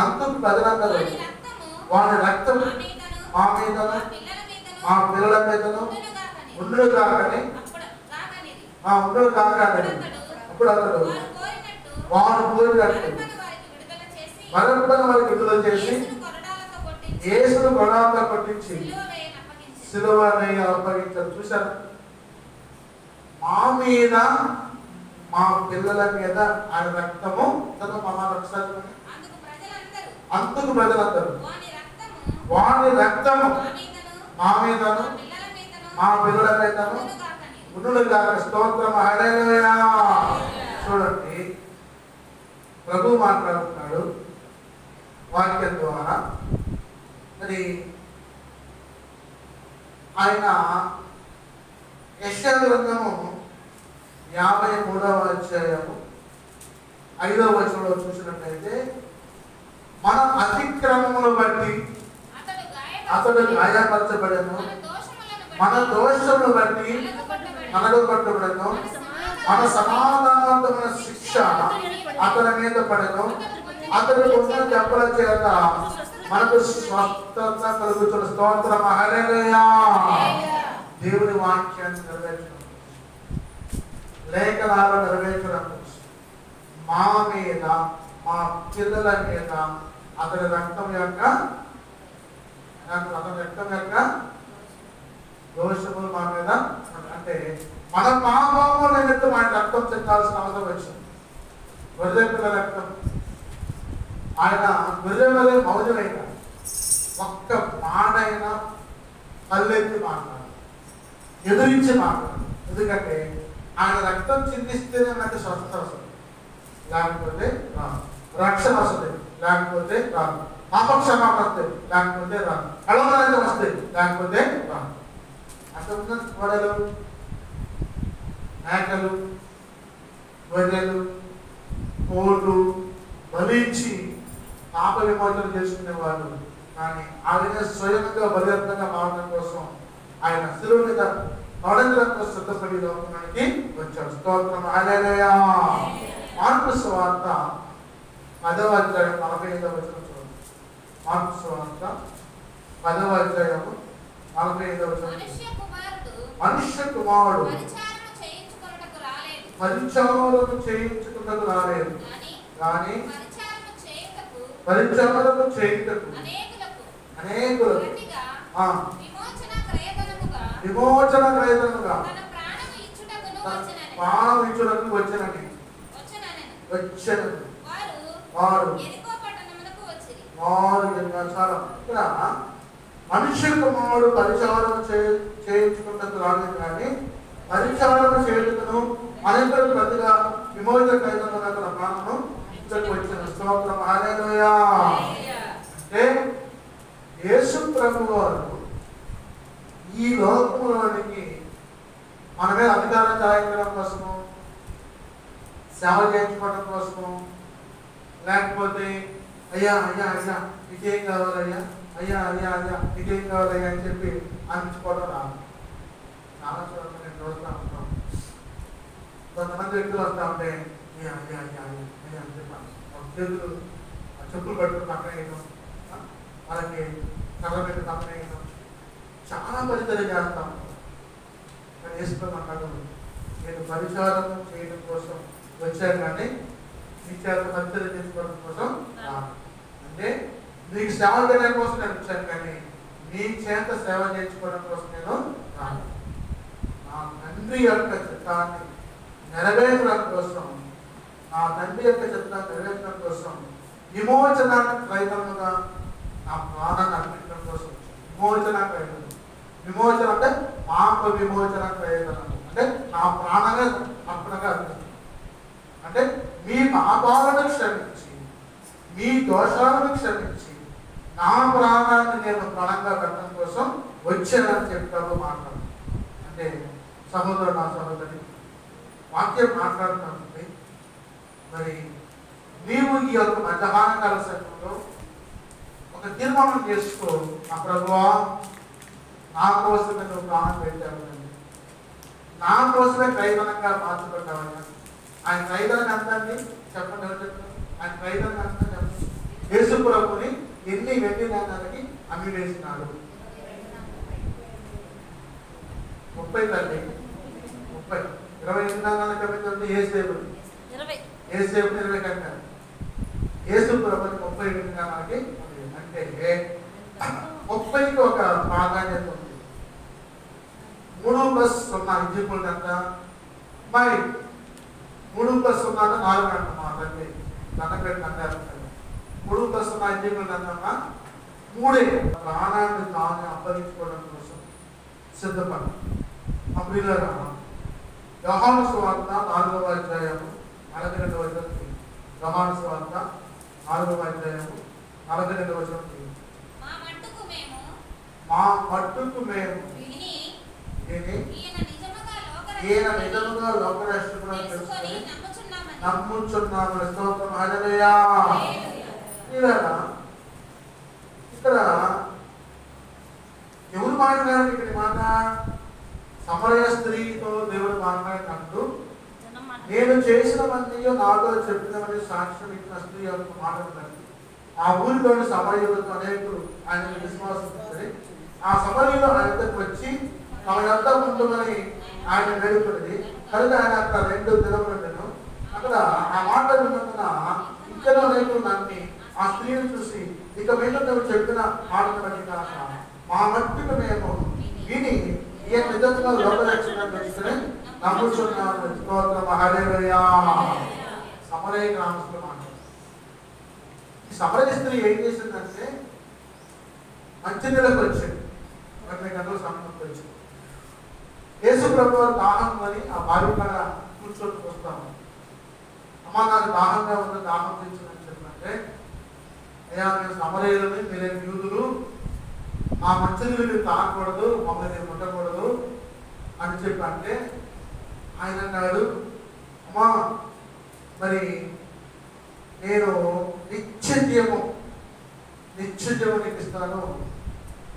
అందుకు ప్రజలందరూ వాడి రక్తం మా మీదను మా పిల్లల మీదను ఉండు కాకని అప్పుడు అతడు వాడు కోరినట్టు బరబ్బను వారికి విడుదల చేసి యేసును కొరడాలతో కొట్టించి సిలువని అప్పగించారు. చూశారు, మా మీద మా పిల్లల మీద ఆయన రక్తము అందుకు ప్రజలందరూ వాడి రక్తము మా మీదను మా పిల్లల మీదను ఉండును గాక. స్తోత్రం, హల్లెలూయా. చూడండి, ప్రభు మాట్లాడుతున్నాడు వాక్యం ద్వారా. మరి ఆయన యెషయా గ్రంథము 53వ అధ్యాయము 5వ వచనంలో చూసినట్లయితే, మన అతిక్రమమును బట్టి అతడు గాయపరచబడెను, మన దోషమును బట్టి మనలో పట్టబడెను, మన సమాధానమైన శిక్ష అతని మీద పడెను, అతడు ఉన్న దెబ్బల చేత మనకు స్వస్థత కలుగుతున్న. స్తోత్రం, హల్లెలూయా. దేవుని వాక్యాన్ని నెరవేర్చడం, లేఖనాలు నెరవేర్చడం, మా మీద, మా పిల్లల మీద అతని రక్తం యొక్క దోషములు మా మీద, అంటే మన పాపముల నిమిత్తం ఆయన రక్తం చెందాల్సిన అవసరం వచ్చింది. గొర్రె పిల్ల రక్తం, ఆయన గొర్రె వలె మౌజులైన ఒక్క మాటైనా పల్లెత్తి మాట్లాడు, ఎదురించి మాట్లాడు. ఎందుకంటే ఆయన రక్తం చిందిస్తేనే మనకి స్వస్థత వస్తుంది, లేకపోతే రాదు. రక్షణ వస్తుంది, లేకపోతే రాదు. పాపక్షమాపణ వస్తుంది, లేకపోతే రాదు. కళవరాజ్యం వస్తుంది, లేకపోతే రాదు. అంతకుముందు గొడవలు, మేకలు, గొర్రెలు, కోళ్ళు బలించి పాప విమోచన చేసుకునేవాళ్ళు. కానీ ఆయన స్వయంగా బలియంగా మారడం కోసం ఆయన శిలువ మీద మరణం కోసం సిద్ధపడి లోకానికి వచ్చాడు. స్తోత్రం హల్లెలూయా. మార్కు సువార్త 10వ అధ్యాయం 45వ వచనం చూడండి. మార్కు సువార్త 10వ అధ్యాయం 45వ వచనం. మనుష్య కుమారుడు పరిచారము చేయించుకున్నకు రాలేదు, కానీ పరిచారము చేయుటకు అనేకులకు విమోచన క్రయధనముగా ప్రాణం ఇచ్చుటకు వచ్చినని వారు చాలా ఇక్కడ మనుష్య కుమారుడు పరిచారం చేయించుకున్నట్టు రాలేదు, కానీ పరిచారం చేయుటకును అనేకులకు ప్రతిగా విమోచన క్రయధనముగా తన ప్రాణము ఇచ్చుటకు వచ్చిన. స్తోత్రం హల్లెలూయా. అంటే యేసు ప్రభు వారు ఈ లోకంలోనికి మన మీద అధికారం చాయించడం కోసము, సేవ చేయించుకోవడం కోసము, లేకపోతే అయ్యా అయ్యా అయ్యా ఇదేం కావాలయ్యా, అయ్యా అయ్యా అయ్యా ఇదేం కావాలయ్యా అని చెప్పి అనిపించుకోవడం రాదు. చాలా చోట్ల నేను చూస్తూ ఉంటాను. కొంతమంది వ్యక్తులు వస్తూ ఉంటే అయ్యా అయ్యా అయ్యా అయ్యా అయ్యా అని చెప్పాను. చేతులు చెప్పులు పట్టుకుని పక్కన వేయడం, వాళ్ళకి కర్ర పెట్టి పక్కన వేయడం, చాలా పరిచయం చేస్తాం. కానీ వేసుకోమంటాడు, నేను పరిచారం చేయడం కోసం వచ్చాను, కానీ నీ చేత పరిచయం చేసుకోవడం కోసం రాను. అంటే నీకు సేవ చేయడం కోసం నేను వచ్చాను, కానీ నీ చేత సేవ చేయించుకోవడం కోసం నేను రాను. నా తండ్రి యొక్క చిత్తాన్ని నెరవేర్చడం కోసం, నా తండ్రి యొక్క చిత్తాన్ని నెరవేర్చడం కోసం, విమోచనాన్ని ప్రయత్నంగా నా ప్రాణాన్ని అర్పించడం కోసం. విమోచన ప్రయత్నం, విమోచన అంటే పాప విమోచన ప్రయోజనం, అంటే నా ప్రాణంగా అర్పణగా అర్పిస్తాను. అంటే మీ పాపాలను క్షమించి, మీ దోషాలను క్షమించి, నా ప్రాణాన్ని నేను ప్రాణంగా పెట్టడం కోసం వచ్చానని చెప్పాడు మాట్లాడు. అంటే సహోదరుడు, నా సహోదరి వాక్యం మాట్లాడుతుంది. మరి నీవు ఈ యొక్క మధ్యాహ్నకాల సమయంలో ఒక తీర్మానం చేసుకో, నా ప్రభువా నా కోసమే నువ్వు ప్రాణం పెట్టావు, నా కోసమే క్రైదనంగా మార్చబడ్డావని. ఆయన క్రైదనం అంతండి చెప్పండి, ఎవరు చెప్తారు? ఆయన క్రైదనం అంతా చెప్పండి. యేసు ప్రభుని ఎన్ని వెండి నాణాలకి అమ్మి వేసినాడు? 30 తల్లి 30 28 నాణాలకి అమ్మిందంటే ఏసేపుని 20 కట్టారు. యేసు ప్రభుని 30 వెండి నాణాలకి అంటే 30కి ఒక ప్రాధాన్యత ఉంది. 3+0 ఈక్వల్ ఎంత? మరి 3+0 అంటే 4 అంట. మా తండ్రి దండపెట్టి అంటారు. 3+0 ఈక్వల్ ఎంతమ్మా? 3. ప్రాణాన్ని తాను అప్పగించుకోవడం కోసం సిద్ధపడ. అప్పుడు యోహాను సువార్త 4వ అధ్యాయము 42వ వచనం. యోహాను సువార్త 4వ అధ్యాయము 42వ వచనం. మా మట్టుకు మేము ఈయన నిజముగా లోకరక్షకుడు తెలుసుకొని నమ్ముచున్నాము. స్తోత్రం హల్లెలూయా. ఇక్కడ ఎవరు మాట్లాడారు? ఇక్కడ మాట సమరయ స్త్రీతో దేవుడు మాట్లాడినట్టు, నేను చేసినవన్నీ నాతో చెప్పినవని సాక్ష్యం ఇచ్చిన స్త్రీ యొక్క మాట్లాడుతుంది. ఆ ఊరిలోని సమరయులతో అనేకులు ఆయన విశ్వాసం ఉంటే, ఆ సమరయులు ఆయన దగ్గరకు వచ్చి తమ ఎంత ఉంటుందని ఆయన వేడుకున్నది. కనుక ఆయన అక్కడ 2 దినములను అక్కడ ఆ మాట విన్నందున ఇంకనో రేపు నమ్మి ఆ స్త్రీని చూసి ఇక మీద నువ్వు చెప్పిన మాటను బట్టి కాక మా మట్టుకు మేము విని ఏ నిజంగా లోకరక్షణ తెలుసుకుని నమ్ముతున్నాను. స్తోత్రం హల్లెలూయా. సమరయ గ్రామస్తులు మాట. ఈ సమరయ స్త్రీ ఏం చేసిందంటే మంచినీళ్ళకి వచ్చింది. 20 గంటల సమయంలో వచ్చింది. యేసు ప్రభువు దాహం అని ఆ బావి కాడ కూర్చొని వస్తాము. అమ్మ నాకు దాహంగా ఉంది, దాహం తెచ్చిందని చెప్పంటే, అయ్యా నేను సమరయులని, మీరేం యూదులు, ఆ మంచినీళ్ళు మీరు తాగకూడదు, మమ్మల్ని మీరు ముట్టకూడదు అని చెప్పంటే ఆయన అన్నాడు, అమ్మా మరి నేను నిత్యజీవము నీకు ఇస్తాను.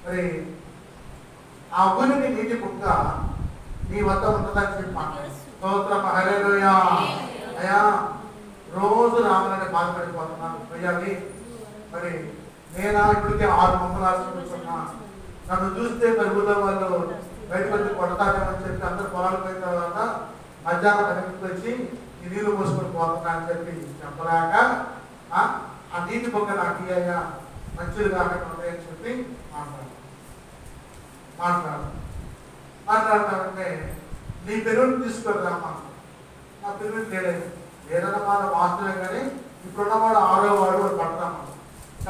మరి ఆ ఊరికి నీటి కుక్క నీ వద్ద ఉంటుందని చెప్పాను. స్తోత్రం హల్లెలూయా. అయ్యా రోజు రావాలని బాధపడిపోతున్నాను పోయాలి. మరి నేనా ఇప్పటికే 6 మంగళాలు కూర్చున్నా, నన్ను చూస్తే మరి ఊళ్ళో వాళ్ళు బయటకు వచ్చి కొడతారేమని చెప్పి అందరు పొలాలు పోయిన తర్వాత మధ్యాహ్నం పనికి వచ్చి ఈ నీళ్లు పోసుకొని పోతున్నా అని చెప్పి చెప్పలేక ఆ నీటి బొక్క నాకు ఇయ్యా మంచిది కాకుండా ఉన్నాయని చెప్పి మాట్లాడతానంటే నీ పెరువుని తీసుకొని రామా. నా పెరువుని లేలేదు, ఏదైనా మాట వాస్తవే కానీ ఇప్పుడున్నవాడు 6వ వాడు పడతామా.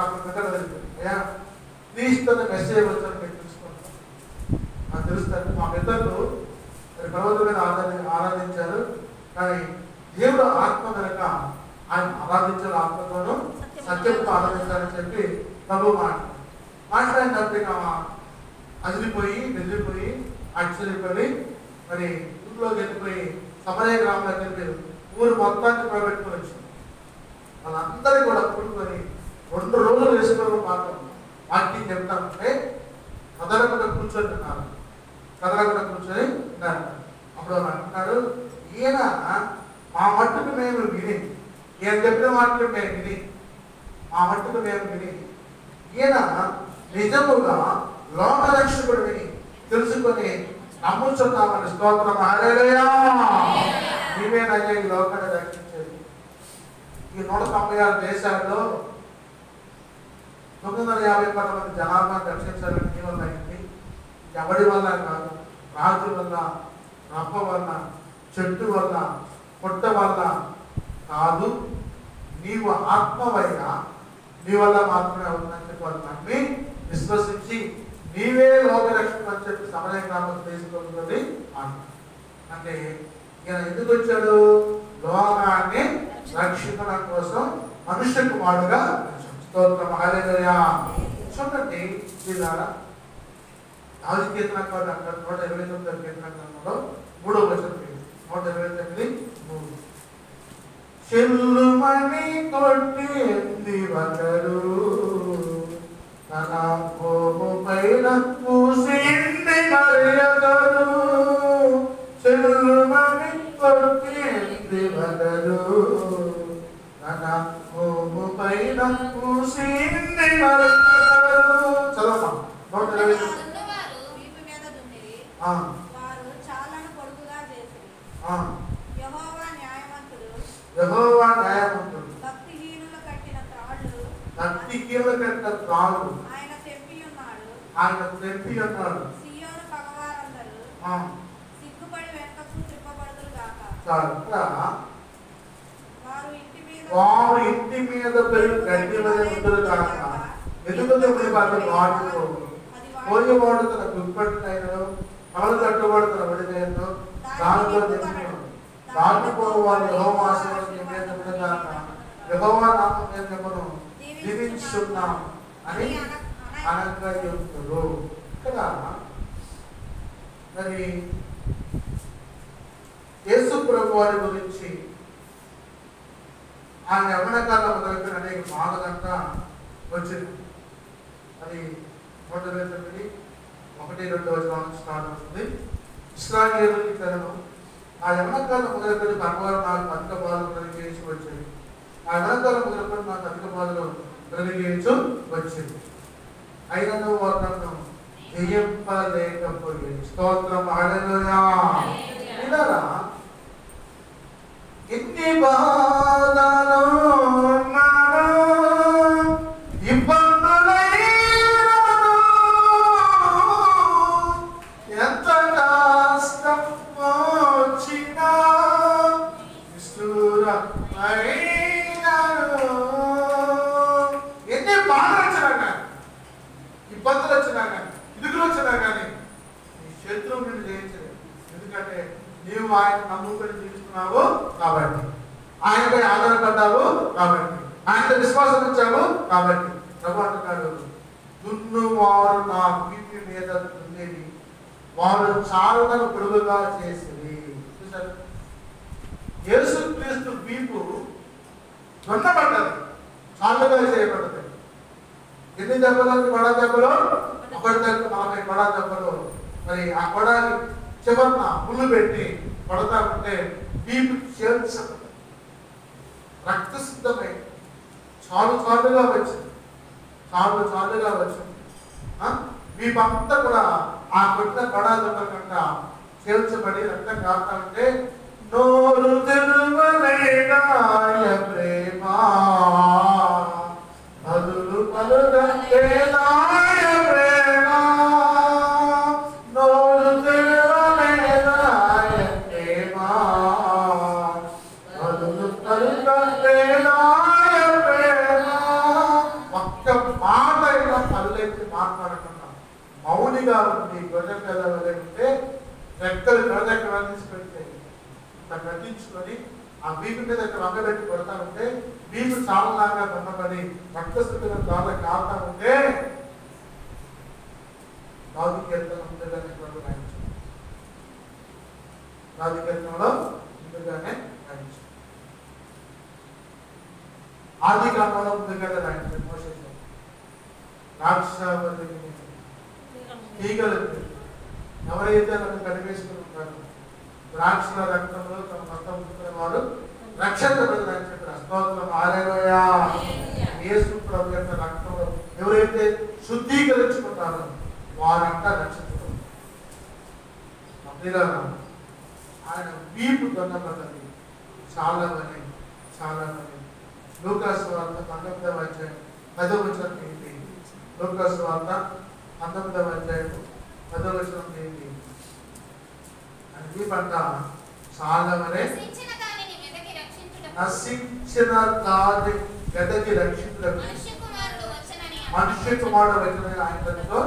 అప్పుడు దగ్గర వెళ్తుంది. అయ్యా నీ ఇస్తున్న మెసేజ్ వచ్చాను మీరు తెలుసుకుంటాను. నాకు తెలుస్తాను. మా మిత్రులు మరి పర్వతమైన ఆరాధించారు, కానీ దేవుడు ఆత్మ కనుక ఆయన ఆరాధించారు, ఆత్మతోనూ సత్యంతో ఆరాధించాలని చెప్పి ప్రభు మాట్లాడినప్పుడు అదిరిపోయి బెదిరిపోయి ఆశ్చర్యపడి మరి ఊళ్ళోకి వెళ్ళిపోయి సమరయ గ్రామంలోకి వెళ్ళి ఊరు మొత్తాన్ని ప్రబెట్టుకుని వచ్చింది. వాళ్ళందరూ కూడా కూడుకొని 2 రోజులు వేసుకోవడం మాత్రం వాక్యం చెప్తామంటే కదలకుండా కూర్చొని ఉన్నారు. అప్పుడు అంటున్నాడు, ఈయన మా మట్టుకు మేము విని, ఈయన చెప్పిన మాటలు మేము విని, మా మట్టుకు మేము విని, ఈయన నిజముగా లోకరక్షకుడు విని తెలుసుకొని నమ్ముచున్నామని. స్తోత్రం హల్లెలూయా. నీవేనయ్యా ఈ లోకాన్ని రక్షించేది. ఈ 196 దేశాల్లో 950 మంది జనాభాను రక్షించాలని నీ వల్ల అయింది. ఎవడి వల్ల కాదు, రాజు వల్ల, రప్ప వల్ల, చెట్టు వల్ల, పుట్ట వల్ల కాదు, నీవు ఆత్మవైనా నీ వల్ల మాత్రమే అవుతుందని చెప్పి వాళ్ళు నమ్మి విశ్వసించి నీవే లోకరక్షకుడు అని చెప్పి సమరయ గ్రామం తీసుకుంటుంది అంటే ఈయన ఎందుకు వచ్చాడు? లోకాన్ని రక్షించడం కోసం మనుష్య కుమారుడుగా వచ్చాడు. స్తోత్రం హల్లెలూయా. చూడండి వీళ్ళారా, దావీదు కీర్తనకారుడు అంటారు 129వ కీర్తనలో 3వ వచనం 129:3 చెల్లుమని కొట్టింది ఒకరు, తన భూము పైన పూసింది మరియొకరు. చెల్లుమని కొట్టింది ఒకరు, తన భూము పైన పూసింది మరియొకరు. చదవమ్మా 129. యెహోవా న్యాయవంతుడు, భక్తిహీనులు కట్టిన త్రాళ్ళు ఆయన తెంపి ఉన్నాడు. సియోను పగవారందరూ సిగ్గుపడి వెనుకకు త్రిప్పబడుదురు గాక. వారు ఇంటి మీద పెరుగు గడ్డి ఉందరు కాక. ఎందుకంటే పోయేవాడు తన గుప్పటినైనా కవలు కట్టువాడు తన వడినైనా దానితో దాటిపోవాలి. యెహోవా యెహోవా నామం మేము దీవించున్నాం అని అనగా చెబుతారు. ఇక్కడ మరి యేసు ప్రభు వారి గురించి ఆయన యవ్వన కాలం దగ్గర అనేక బాధలంతా వచ్చింది. అది 129:1-2 వచనాలకు స్టార్ట్ అవుతుంది. ఇశ్రాయేలుకి తనను ఆ యవ్వనకాలం మొదలుకొని పర్వాలు నాకు అధిక బాధలు కలిగించి వచ్చేది. ఆ యవ్వనకాలం మొదలుకొని నాకు అధిక బాధలు కలిగించు వచ్చింది. అయినను వారు నన్ను జయింపలేకపోయింది. స్తోత్రం హల్లెలూయా. ఇలా ఎన్ని బాధలు ఉన్నారో, ఇబ్బందులైనను, ఎంత కష్టం వచ్చినా నిష్ఠూరమైనను, ఎన్ని బాధలు వచ్చినా కానీ, ఇబ్బందులు వచ్చినా కానీ, ఇరుకులు వచ్చినా కానీ నీ శత్రువు నిన్ను జయించలేదు. ఎందుకంటే నీవు ఆయన నమ్ముకొని జీవిస్తున్నావు కాబట్టి, ఆయనపై ఆధారపడ్డావు కాబట్టి, ఆయనతో విశ్వాసం ఉంచావు కాబట్టి. ప్రభు అంటున్నాడు, దున్నువారు నా వీటి మీద దున్నేది, వారు చారులను పొడుగుగా చేసేది. చూసారు, యేసుక్రీస్తు వీపు దున్నబడ్డది, చాలుగా చేయబడ్డది. ఎన్ని దెబ్బలు? కొడ దెబ్బలు, ఒకటి దగ్గర 40 కొడ దెబ్బలు. మరి ఆ కొడాలి చివరన ముళ్ళు పెట్టి కొడతా ఉంటే వీపు చేర్చబడ్డది, రక్తసిద్ధమై చాలుగా వచ్చింది, చాలుగా వచ్చింది. వీపంతా కూడా ఆ కొట్టిన కొడా దెబ్బ కంట చేర్చబడి రక్తం కాస్తా ఉంటే, నోరు తెరువలేదాయ ప్రేమ, అదులు పలుదలేదాయ ప్రేమ, నోరు తెరువలేదాయ ప్రేమ, అదులు పలుదలేదాయ ప్రేమ. ఒక్క మాట అయినా పల్లెత్తి మాట్లాడకుండా మౌనిగా ఉంది గొర్రె పిల్ల వలె ఉంటే, రెక్కలు కడదెక్కడ తీసుకెళ్తే కట్టించుకొని ఆ వీపు మీద వంగబెట్టి కొడతా ఉంటే, వీపు చాలలాగా దున్నబడి రక్తశుద్ధుల ద్వారా కాలుతా ఉంటే, రాజకీర్తనం ముందుగానే రాయించారు, రాజకీర్తనంలో ముందుగానే రాయించారు, ఆది కాలంలో ముందుగానే రాయించారు. మోషే రాక్షస తీగలు ఎవరైతే నన్ను కనివేసుకుని ఉంటారో, ద్రాక్షల రక్తంలో తమ రక్తం ఉంచుకునే వారు రక్షణ పొందడానికి చెప్పారు. స్తోత్రం, హల్లెలూయా. యేసు ప్రభు యొక్క రక్తంలో ఎవరైతే శుద్ధీకరించుకుంటారో వారంతా రక్షించుకుంటారు. ఆయన వీపు దొంగపడ్డది చాలా మంది. లూకాసు వార్త 19వ అధ్యాయం 10వ వచనం ఏంటి? లూకాసు వార్త 19వ అధ్యాయం 10వ వచనం ఏంటి? వీపంట చాలా వరే నశించిన దానిని వెదకి రక్షించుటకు మనుష్య కుమారుడు వచ్చిన ఆయనతో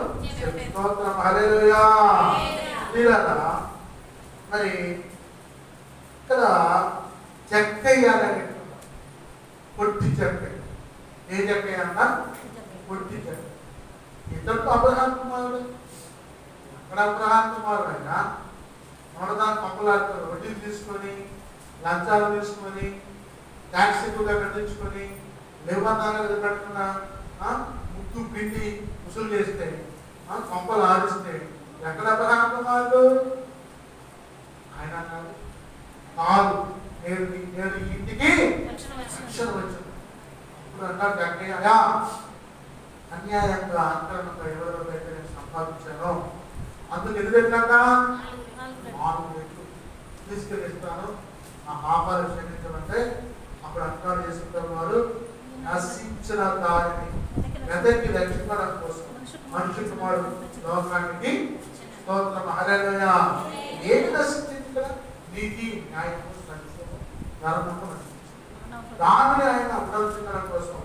స్తోత్రం, హల్లెలూయా. మరి ఇక్కడ చెక్కయ్యాలని పొట్టి చెక్క. ఏ చెక్కయ్య అన్న? పొట్టి చెక్క. ఇతడు అబ్రహాం కుమారుడు. అక్కడ అబ్రహాం కుమారుడు అయినా మనదాన్ని పంపలాడుతారు. వడ్డీలు తీసుకొని, లంచాలు తీసుకొని, ట్యాక్స్ ఎక్కువగా కట్టించుకొని, నిబంధనలు పెట్టుకున్న ముక్కు పిండి వసూలు చేస్తే, పంపలు ఆడిస్తే ఎక్కడ అబ్రహాం కుమారుడు? ఆయన అన్నాడు, కాదు, నేను ఇంటికి రక్షణ వచ్చింది. ఇప్పుడు అన్నాడు వెంకయ్య, అన్యాయంగా అంతరంగా ఎవరో అయితే నేను సంపాదించాను, అందుకు ఎదురెట్లట 4 రెట్లు తీసుకెళ్ళిస్తాను, ఆ పాపాలు క్షమించమంటే అప్పుడు అంటాడు చేసుకుంటారు వారు, నశించిన దారిని వెదకి రక్షించడం కోసం మనుష్య కుమారుడు లోకానికి స్తోత్రం, హల్లెలూయా. ఏమి నశించింది కదా? నీతి, న్యాయం, ధర్మము నశించింది. దానిని ఆయన ఉద్ధరించడం కోసం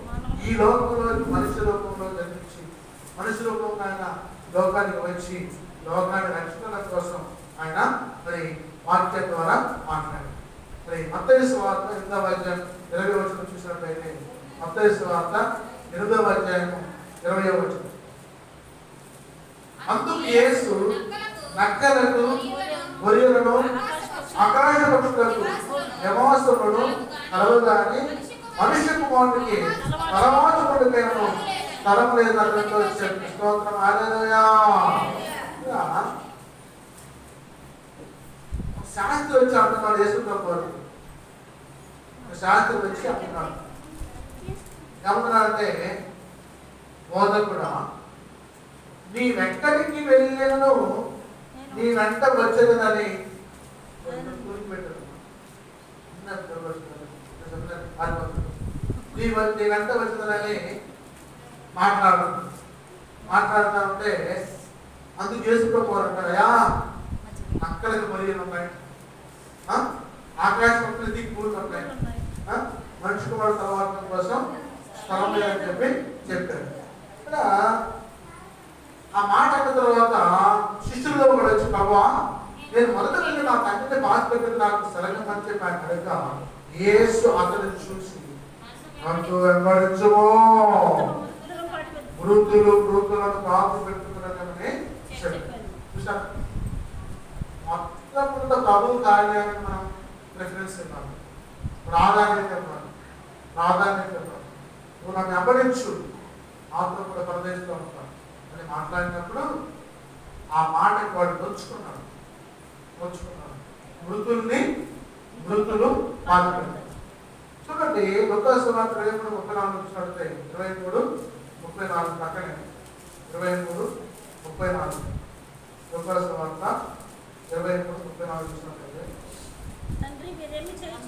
ఈ లోకంలో మనిషి రూపంలో జన్మించి మనిషి రూపంలో ఆయన లోకానికి వచ్చి లోకాన్ని రక్షించడం కోసం ఆయన మరి వాక్యం ద్వారా మాట్లాడారు. మరి మత్తయి సువార్త 8వ అధ్యాయం 20వ వచనం చూసినట్లయితే, మత్తయి సువార్త 8వ అధ్యాయం 20వ వచనం, అందుకు యేసు నక్కలకు, గొర్రెలను, ఆకాశ పక్షులకు, యమోస్తములను కలవగాని మనుష్య కుమారుడికి పరమాత్ముడికైనను తరం లేదన్నట్టు చెప్పి స్తోత్రం, హల్లెలూయా. శాస్త్రి వచ్చి అంటున్నాడు యేసు ప్రభువారు. శాస్త్రి వచ్చి అంటున్నాడు, ఏమంటున్నాడంటే, బోధకుడా, నీ వెంటకి వెళ్ళను, నీ వెంట వచ్చేదని పెట్టాడు. నీ వెంట వచ్చిందని మాట్లాడుతూ ఉంటే అందుకు చేసుకోపోరంటారయా అక్కడికి మొలియలు ఉన్నాయి, ఆకాశం దిక్కు పూలు ఉన్నాయి, మనిషి కుమారుడు తలవాడటం కోసం స్థలం లేదని చెప్పారు. ఇక్కడ ఆ మాట అన్న తర్వాత శిష్యుల్లో కూడా వచ్చి ప్రభువా నేను మొదట వెళ్ళి నా తండ్రిని బాధ పెట్టింది నాకు సెలగమని చెప్పి ఆయన అడగగా యేసు అతనిని చూసి అంటూ వెంబడించమో మృతులను కాపు పెట్టుకున్నారని చెప్పారు. మొత్తం ప్రభువు కార్యాన్ని మనం ప్రిఫరెన్స్ ఇవ్వాలి, ప్రాధాన్యత ఇవ్వాలి. నువ్వు నన్ను వెంబడించు, నాతో కూడా పరదేశంలో ఉంటాను అని మాట్లాడినప్పుడు ఆ మాటకి వాడు నొచ్చుకున్నాడు. మృతులు పాల్గొన్నారు. చూడండి లూకా సువార్త 23:34 చూసినట్లయితే 23:34 పక్కనే 23:34 లూకా సువార్త 23:34 చూసినట్లయితే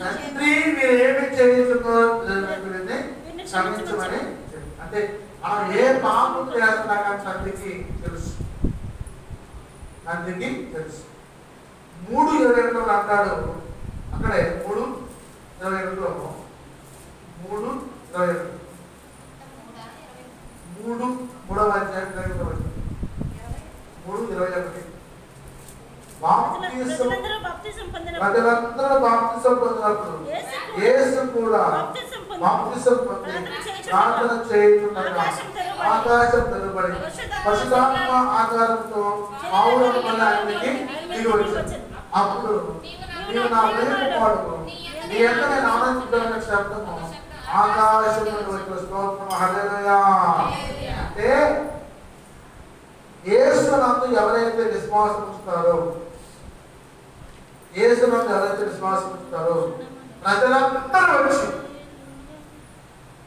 తండ్రి మీరేమి చేయించుకోవాలని క్షమించమని. అంటే మనం ఏ పాపం చేస్తున్నా కానీ తండ్రికి తెలుసు. 3:22 అంటాడు అక్కడే 3:22 3:22 అధ్యాయం 3:21 ప్రజలందరూ బాప్తిసం పొందినప్పుడు యేసు కూడా బాప్తిసం పొంది ప్రార్థన చేయుచుండగా ఆకాశం తెరవబడి పరిశుద్ధాత్మ ఆకారంతో పావురం వల్ల ఆయనకి దిగి వచ్చాడు. అప్పుడు నీవు నా ప్రియకుమారుడు, నీ యొక్క నేను ఆనందించిన శబ్దము ఆకాశం నుండి వచ్చిన స్తోత్రం హల్లెలూయా. అంటే యేసునందు ఎవరైతే విశ్వాసం ఉంచుతారో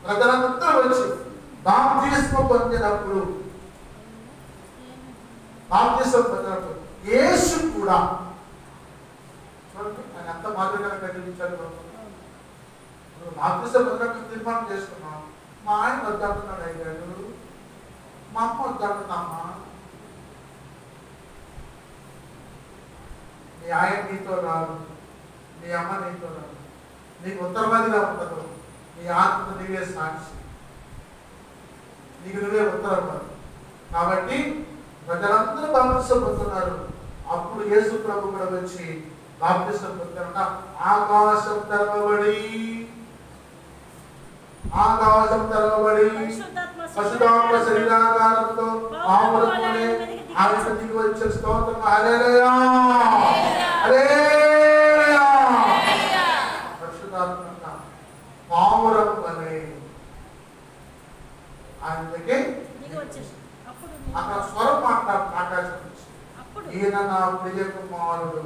ప్రజలందరూ వచ్చి బాప్తిస్మం పొందినప్పుడు యేసు కూడా ఆయన ఎంత మాదిరిగా కనిపించాడు. బాప్తిస్మం పొందినప్పుడు తీర్మానం చేసుకున్నాం. మా ఆయన వద్దంటున్నాడు అయ్యాడు, మా అమ్మ వద్దంటున్నామా, నీ ఆయన నీతో రాదు, నీ అమ్మ నీతో రాదు, నీకు ఉత్తరవాదిగా ఉండదు, నీ ఆత్మ నీవే సాక్షి, నీకు నువ్వే ఉత్తరవాది. కాబట్టి ప్రజలందరూ బాప్తిసం పొందుతున్నారు. అప్పుడు యేసు ప్రభు కూడా వచ్చి బాప్తిసం పొందారంట. ఆకాశం తెరవబడి పరిశుద్ధాత్మ శరీరాకారంతో పావురమునే ఆయన దిగి వచ్చే స్తోత్రం హల్లెలూయా హల్లెలూయా. పరిశుద్ధాత్మ పావురం వలె ఆయన దిగి వచ్చేసి అక్కడ స్వరం ఆకాశం నుంచి ఈయన నా ప్రియ కుమారుడు,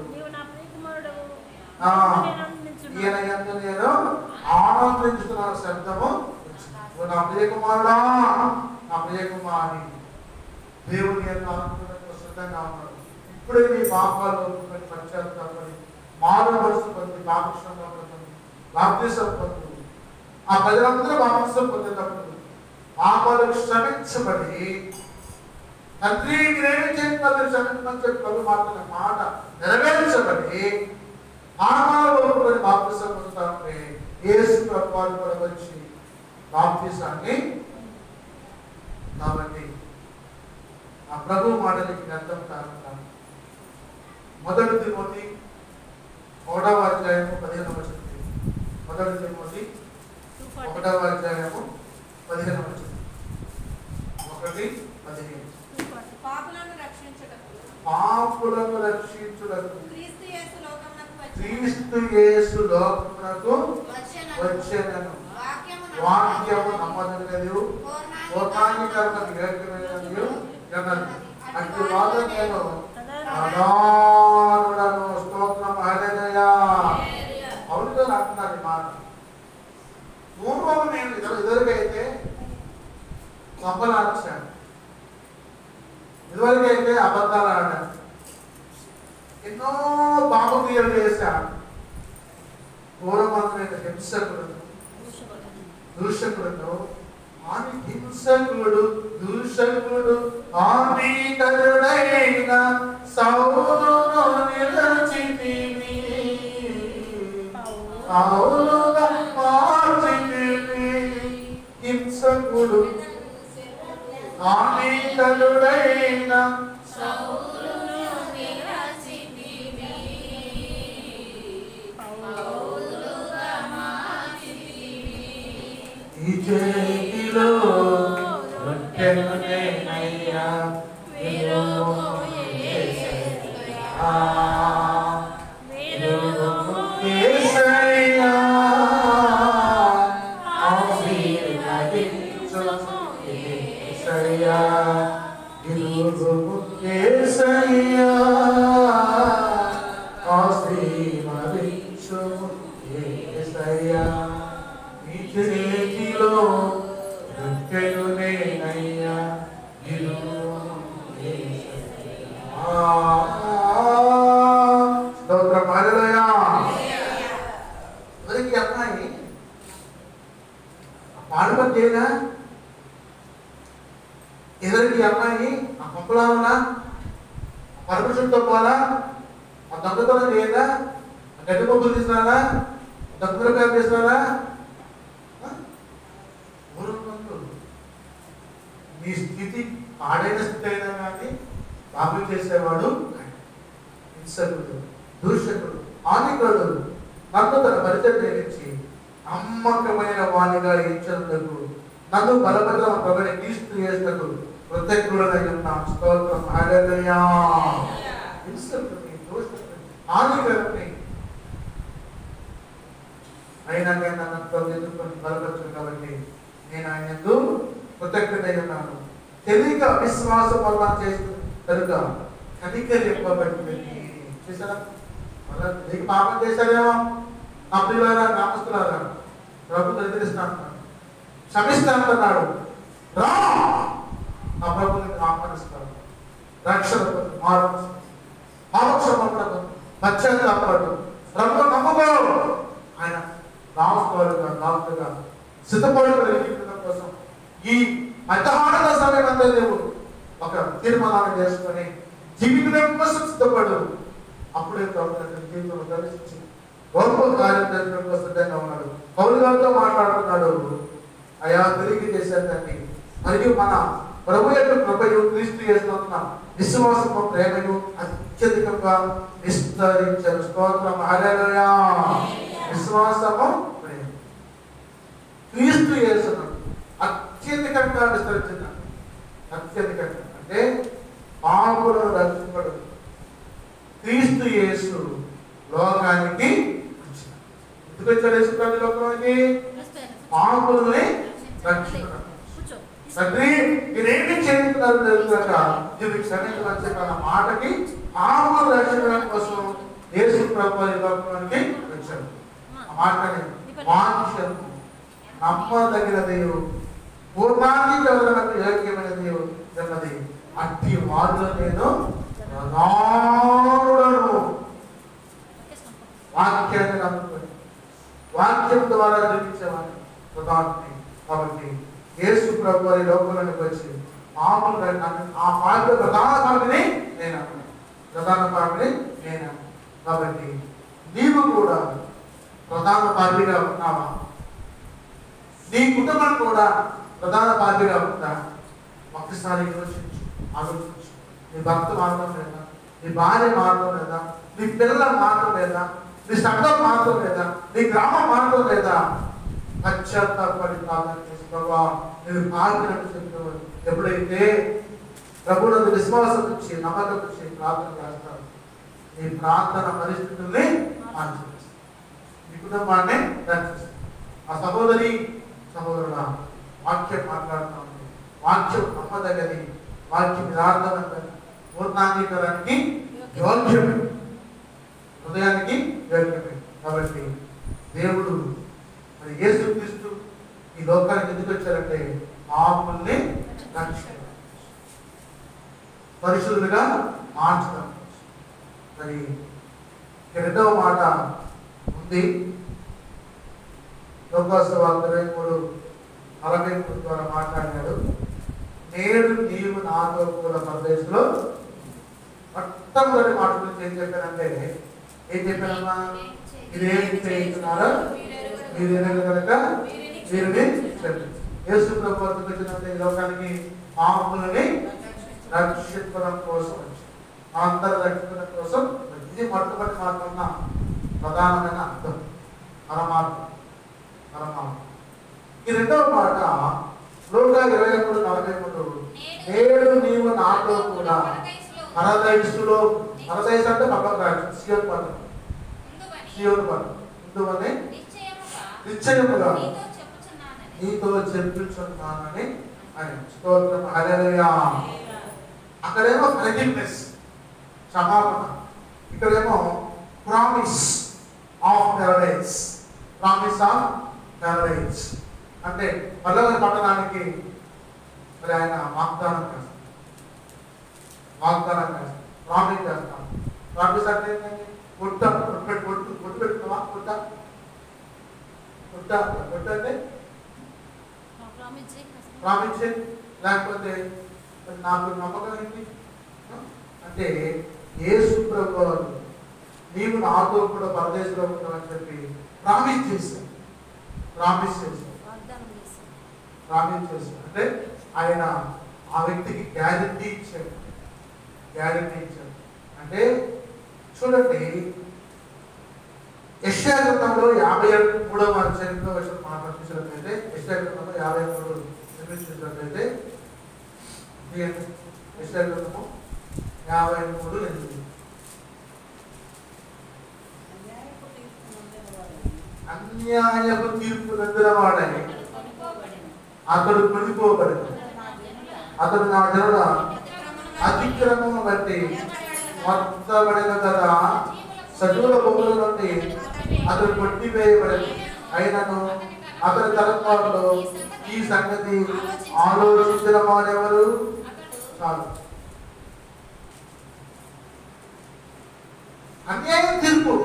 ఈయన యందు నేను ఆనందించుతున్న శబ్దము నా ప్రియ కుమారుడా, నా ప్రియ కుమారి. దేవుని యొక్క ఆనందంలో సిద్ధంగా ఉన్నాడు. ఇప్పుడే నీ పాపాలు ఒప్పుకొని పశ్చాత్తాపడి మారు మనసు పొంది బాప్తిస్మం పొంది బాప్తిసం పొందు. ఆ ప్రజలందరూ బాప్తిసం పొందేటప్పుడు పాపాలు క్షమించబడి తండ్రి మీరేమి చేస్తున్నారు క్షమించమని చెప్పి ప్రభు మాట్లాడిన మాట నెరవేర్చబడి పాపాలు ఒప్పుకొని బాప్తిసం పొందుతామంటే యేసు ప్రభు వారు కూడా వచ్చి బాప్తిసాన్ని. కాబట్టి ఆ ప్రభు మాటలకి అర్థం కారణం 1 తిమోతి 1వ అధ్యాయము 15వ వచనం. 1 తిమోతి 1వ అధ్యాయము 15వ వచనం. 1:15 పాపులను రక్షించుటకు క్రీస్తు యేసు లోకమునకు వచ్చెనను. వాక్యము నమ్మదగినది, పూర్ణాంగీకరణకు యోగ్యమైనది అన్నది. అట్టి వాద నేను ప్రధానుడను. స్తోత్రం హల్లెలూయా. పౌలుతో అంటున్నారు ఈ మాట. పూర్వం నేను ఇదివరకైతే సంపలాచాను, ఇదివరకైతే అబద్ధాలు ఆడాను, ఎన్నో పాపక్రియలు చేశాను, ఘోరమైన హింసకులను దూషకులను ఆని హింసకుడు దూషకుడు హానికరుడైన సౌలును నిలచితివి సౌలుగా మార్చితివి హింసకుడు హానికరుడైన ఈ చేతిలో రొట్టెను నేనయ్యా విరుము యేసయ్యా ఆశీర్వదించుము యేసయ్యా విరుము యేసయ్యా ఆశీర్వదించుము యేసయ్యా చేతిలో రొట్టెను నేనయ్యా స్తోత్రం హల్లెలూయా. ఎవరికి అమ్మాయి పాడుపని చేయనా? ఎవరికి అమ్మాయి ఆ పంపలానా పరమశుడితో పోలా ఆ దొంగతనం చేయదా? గడ్డి మొగ్గులు తీసుకురాలా? దొంగతనం తీసుకురాలా? నీ స్థితి పాడైన స్థితి అయినా కానీ బాగు చేసేవాడు హింసకుడు దూషకుడు హానికుడు నన్ను తన పరిచయం ప్రేమించి నమ్మకమైన వాణిగా ఎంచుటకు నన్ను బలపడడం ప్రభుని క్రీస్తు యేసుకు కృతజ్ఞుడనై ఉన్నాను. స్తోత్రం హల్లెలూయా. హింసకుడిని దూషకుడిని హానికరుడిని అయినా కానీ నన్ను ప్రభు ఎదుర్కొని బలపరచు కాబట్టి నేను ఆయన యందు కృతజ్ఞుడై ఉన్నాను. తెలియక విశ్వాసం వల్ల చేస్తుంది కనుక కనికరింపబడింది. చేశారా? నీకు పాపం చేశారేమో నా ప్రియులారా నామస్తులారా ప్రభు ఎదిరిస్తాను క్షమిస్తానన్నాడు. రా నా ప్రభుని ఆహ్వానిస్తాడు. రక్షణ పాపక్షమపడదు పశ్చాత్తాపడు ప్రభు నమ్ముకో. ఆయన రామస్తులుగా డాక్టర్గా సిద్ధపడుతున్న జీవితం కోసం ఈ మధ్యాహ్న సమయం అంతా లేవు ఒక తీర్మానాన్ని చేసుకొని జీవితం కోసం సిద్ధపడు. అప్పుడే ప్రభు జీవితంలో దర్శించి గొప్ప కార్యం చేయడం కోసం సిద్ధంగా ఉన్నాడు. పౌలు గారితో మాట్లాడుతున్నాడు. అయా తిరిగి చేసేదాన్ని మరియు మన ప్రభు యొక్క కృపయు క్రీస్తు యేసునందున విశ్వాసము ప్రేమయు అత్యధికంగా విస్తరించను. స్తోత్రం హల్లెలూయా. విశ్వాసము ప్రేమ క్రీస్తు యేసునందు అత్యధికంగా విస్తరించిన అత్యధికంగా అంటే పాపులను రక్షింపడు క్రీస్తు యేసు లోకానికి ఎందుకు వచ్చాడు? యేసు ప్రభు లోకానికి పాపులని రక్షించడం. తండ్రి మీరేమి చేస్తున్నారు తెలుసాక ఇది క్షమించమని చెప్పిన మాటకి పాపులు రక్షించడం కోసం యేసు ప్రభు లోకానికి వచ్చాడు. ఆ మాటని వాంఛను నమ్మదగిన దేవుడు పూర్ణానికి ఎవరికి యోగ్యమైన దేవుడు అన్నది అట్టి వారిలో నేను ప్రధానుడను. వాక్యాన్ని నమ్ముకొని వాక్యం ద్వారా జీవించేవాడిని ప్రధాని. కాబట్టి యేసు ప్రభు వారి లోకంలోకి వచ్చి మామూలుగా ఆ పాట ప్రధాన పాటని నేను ప్రధాన పాటని నేను. కాబట్టి నీవు కూడా ప్రధాన పార్టీగా ఉన్నావా? నీ కుటుంబం కూడా ప్రధాన పార్టీగా ఉందా? ఒక్కసారి ఆలోచించు. నీ భర్త మాత్రం లేదా? నీ భార్య మాత్రం లేదా? నీ పిల్లల మాత్రం లేదా? నీ సంఘం మాత్రం లేదా? నీ గ్రామం మాత్రం లేదా? పశ్చాత్తాపడి ప్రార్థన చేసి ప్రభా నేను పాల్గొనని చెప్పేవాడు. ఎప్పుడైతే ప్రభువునందు విశ్వాసం నుంచి నమ్మకం నుంచి ప్రార్థన చేస్తాడు నీ ప్రార్థన పరిస్థితుల్ని మార్చేస్తాడు. నీ కుటుంబాన్ని రక్షిస్తాడు. ఆ సహోదరి సహోదరుల వాక్యం మాట్లాడుతూ ఉంది. వాక్యం నమ్మదగది, వాక్యం యథార్థమైనది, పూర్ణాంగీకరానికి యోగ్యమే, హృదయానికి యోగ్యమే. కాబట్టి దేవుడు మరి యేసుక్రీస్తు ఈ లోకానికి ఎందుకు వచ్చారంటే పాపుల్ని రక్షించడం, పరిశుద్ధులుగా మార్చడం. మరి రెండవ మాట ఉంది లోకాసు వార్త 23:43 ద్వారా మాట్లాడాడు. నేడు నీవు నాతో కూడా పరదేశంలో. మొట్టమొదటి మాట గురించి ఏం చెప్పారంటే, ఏం చెప్పారమ్మా? ఇదేం చేస్తున్నారో మీరు కనుక వీరిని చెప్పండి. యేసు ప్రభు వచ్చినంత ఈ లోకానికి మామూలుని రక్షించడం కోసం వచ్చి అందరూ రక్షించడం కోసం. ఇది మొట్టమొదటి మాట ఉన్న ప్రధానమైన అర్థం పరమాత్మ. ఈ రెండవ మాట లూకా 21:43 నేడు నీవు నాతో కూడా పరదైసులో. పరదైసు అంటే పక్కన రాజు సియోను పట్టణం. ఇందువనే నిశ్చయముగా నీతో చెప్పుచున్నానని అని. స్తోత్రం. హల్లెలూయా. అక్కడేమో ఫర్గివ్నెస్, క్షమాపణ. ఇక్కడేమో promise of paradise. Promise of paradise అంటే పల్లెల పట్టణానికి మరి ఆయన వాగ్దానం చేస్తాం. ప్రామిస్ చేస్తాం. ప్రామిస్ అంటే ఏంటంటే గుట్ట పెట్టుకున్నావా? గుట్ట అంటే ప్రామిస్. లేకపోతే నాకు నమ్మకం ఏంటి అంటే యేసు ప్రభు నీవు నాతో కూడా పరదేశంలో ఉంటావని చెప్పి ప్రామిస్ చేశాను. అంటే ఆయన ఆ వ్యక్తికి గ్యారెంటీ ఇచ్చాడు. అంటే చూడండి, యెషయా గ్రంథంలో 53వ అధ్యాయంలో మాట్లాడుతున్నట్లయితే, యెషయా గ్రంథంలో 53 నిర్మించినట్లయితే, యెషయా గ్రంథము 53:8 అన్యాయపు తీర్పు నందినవాడని అతడు కొనిపోబడను. అతడు నా జనుల అతిక్రమము బట్టి మొత్తబడిన కదా సజీవుల భూముల నుండి అతడు కొట్టివేయబడను. అయినను అతని తరపులో ఈ సంగతి ఆలోచించిన వారెవరు? చాలు. అన్యాయం తీర్పు.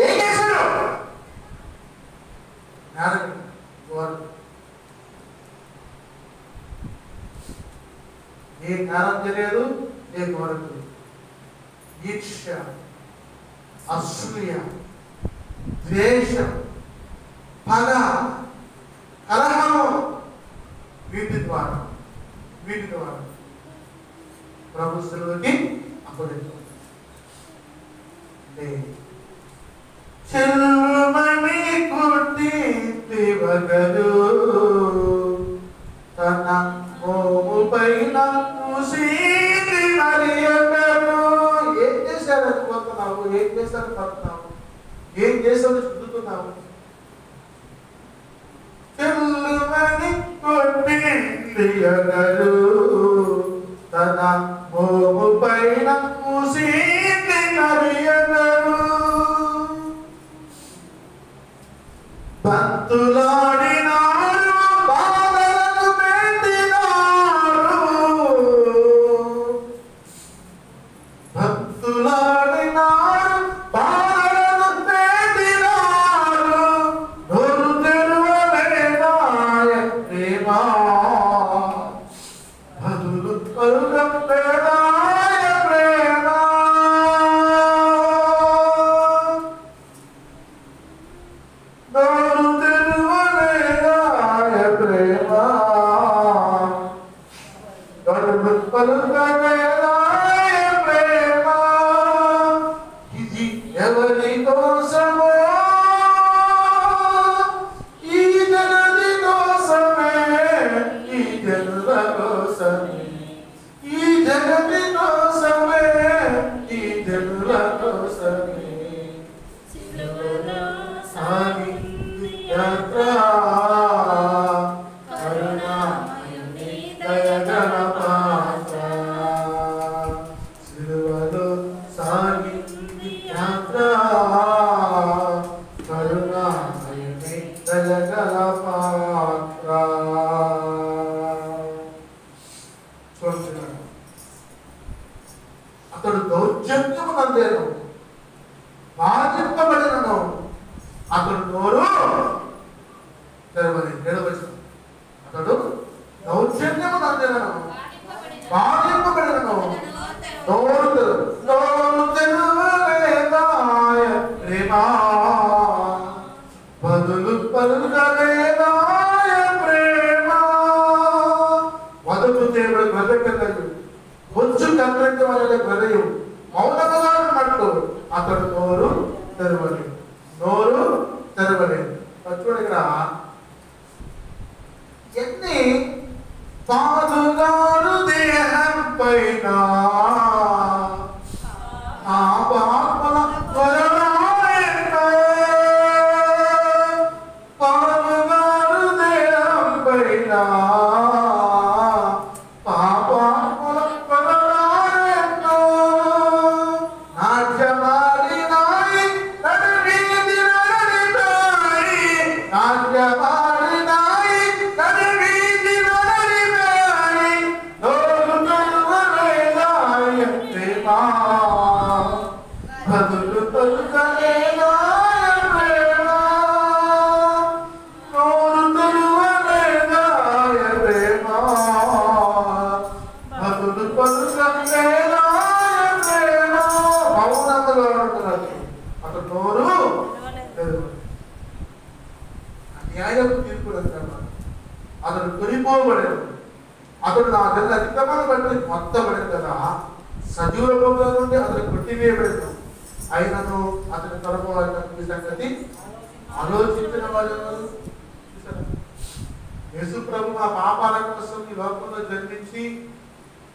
ఏం చేశారు? ఏ జ్ఞానం తెలియదు, ఏ కోరదు. ఈర్ష్య, అసూయ, ద్వేషం, పగ, కలహము, వీటి ద్వారా ప్రభు శిలువకి అప్పగించాడు. చెల్లుమని కొట్టివగదు తన మోము పైన మూసీని మరియగను. ఏం చేశారు అనుకుంటున్నావు? ఏం చేశారు పడుతున్నావు? ఏం చేశారు చుట్టుతున్నావు? చెల్లుమని కొట్టివగదు తన మోము పైన మూసీని మరియగను. భక్తులాడినారు, బాధలను పెట్టినారు. భక్తులాడినారు, బాధలను పెట్టినారు. నోరు తెరువలేనాయ ప్రేమ. నందేను బాధింపబడినను అతడు నోరు తెరవని. 7వ వచనం, అతడు దౌర్జన్యము నందేనను బాధింపబడినను నోరు తెరవలేదాయ ప్రేమ బదులు పలుకలేదాయ ప్రేమ. వదకు దేవుడు బ్రతకలేదు, బొచ్చు కత్తిరించ వలన బ్రదయు మౌనముగా ఉన్నట్టు అతడు నోరు తెరవలేదు. చూడండి ఇక్కడ ఎన్ని పాదుగారు దేహం పైన ఆ పాపల వరనాయన పాదుగారు దేహం పైన అతడు కొనిపోబడేది. అతడు నా దగ్గర అధికమైన బట్టి మొత్తబడింది కదా, సజీవ లోకంలో నుండి అతను కొట్టివేయబడేది. అయినను అతని తరపు వారి సంగతి ఆలోచించిన వాళ్ళు. యేసు ప్రభు మా పాపాల కోసం ఈ లోకంలో జన్మించి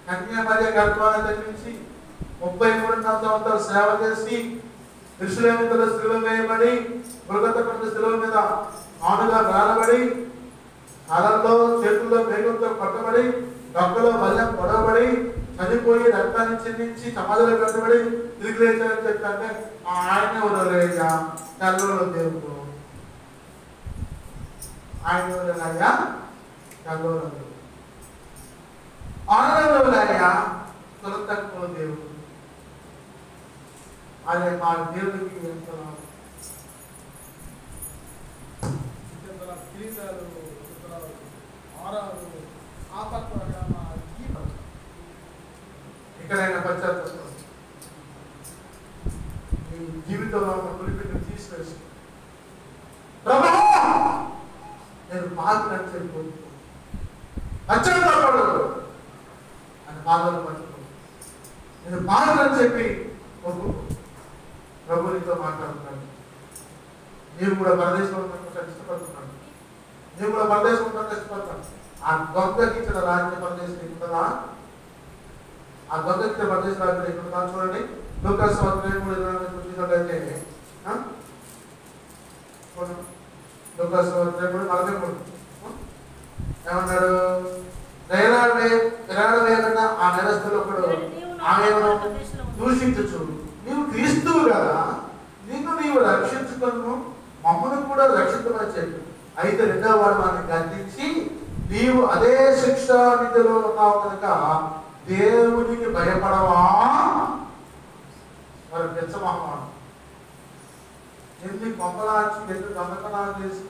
కన్యామర్య గర్భాన జన్మించి 33 సంవత్సరాలు సేవ చేసి యెరూషలేములో శిలువ వేయబడి గొల్గొతా శిలువ మీద ఆనుగా వేలబడి కాలంలో చేతుల్లో మేఘంతో పట్టబడి డొక్కలో బల్యం పొడవబడి చనిపోయి రక్తాన్ని చిందించి సమాధిలో కట్టబడి తిరిగి లేచారని చెప్తాంటే ఆయన ఎవరయ్యా? తెల్లలో దేవుడు. ఆయన ఎవరయ్యా? తెల్లలో దేవుడు. ఆయన ఎవరయ్యా? తొలతక్కువ దేవుడు. ఆయన మా దేవుడికి ఎంత ఇక్కడైనా పశ్చాత్తాపం జీవితంలో ఉన్న పులిపిని తీసివేసి ప్రభా నేను పాత్రని చెప్పి పశ్చాత్తాపడు అని పాత్రలు పట్టుకో. నేను పాత్రని చెప్పి ప్రభు నీతో మాట్లాడుతున్నాను. నీవు కూడా పరదేశంలో ఇష్టపడుతున్నాను. నీవు కూడా పరదేశంలో ఇష్టపడతాను. ఆ దొంగకి ఇచ్చిన రాజ్య పరదేశం ఎక్కుతుందా? ఆ దొంగకి ఇచ్చిన పరదేశ రాజ్యం ఎక్కుతుందా? చూడండి లూకాసు సువార్త 3:23 చూసినట్లయితే లూకాసు సువార్త 3:43 ఏమన్నాడు? వేయకుండా ఆ నేరస్తులు ఒకడు ఆమెను దూషించు, నీవు క్రీస్తువు కదా, నిన్ను నీవు రక్షించుకొను, మమ్మల్ని కూడా రక్షించమని చెప్పి. అయితే 2వ వాడు వాడిని గద్దించి నీవు అదే శిక్షా విధిలో ఉన్నావు కనుక దేవునికి భయపడవా? మరి పెచ్చమహమాను ఎన్ని కొంపలాచి ఎన్ని దొంగతనాలు చేసి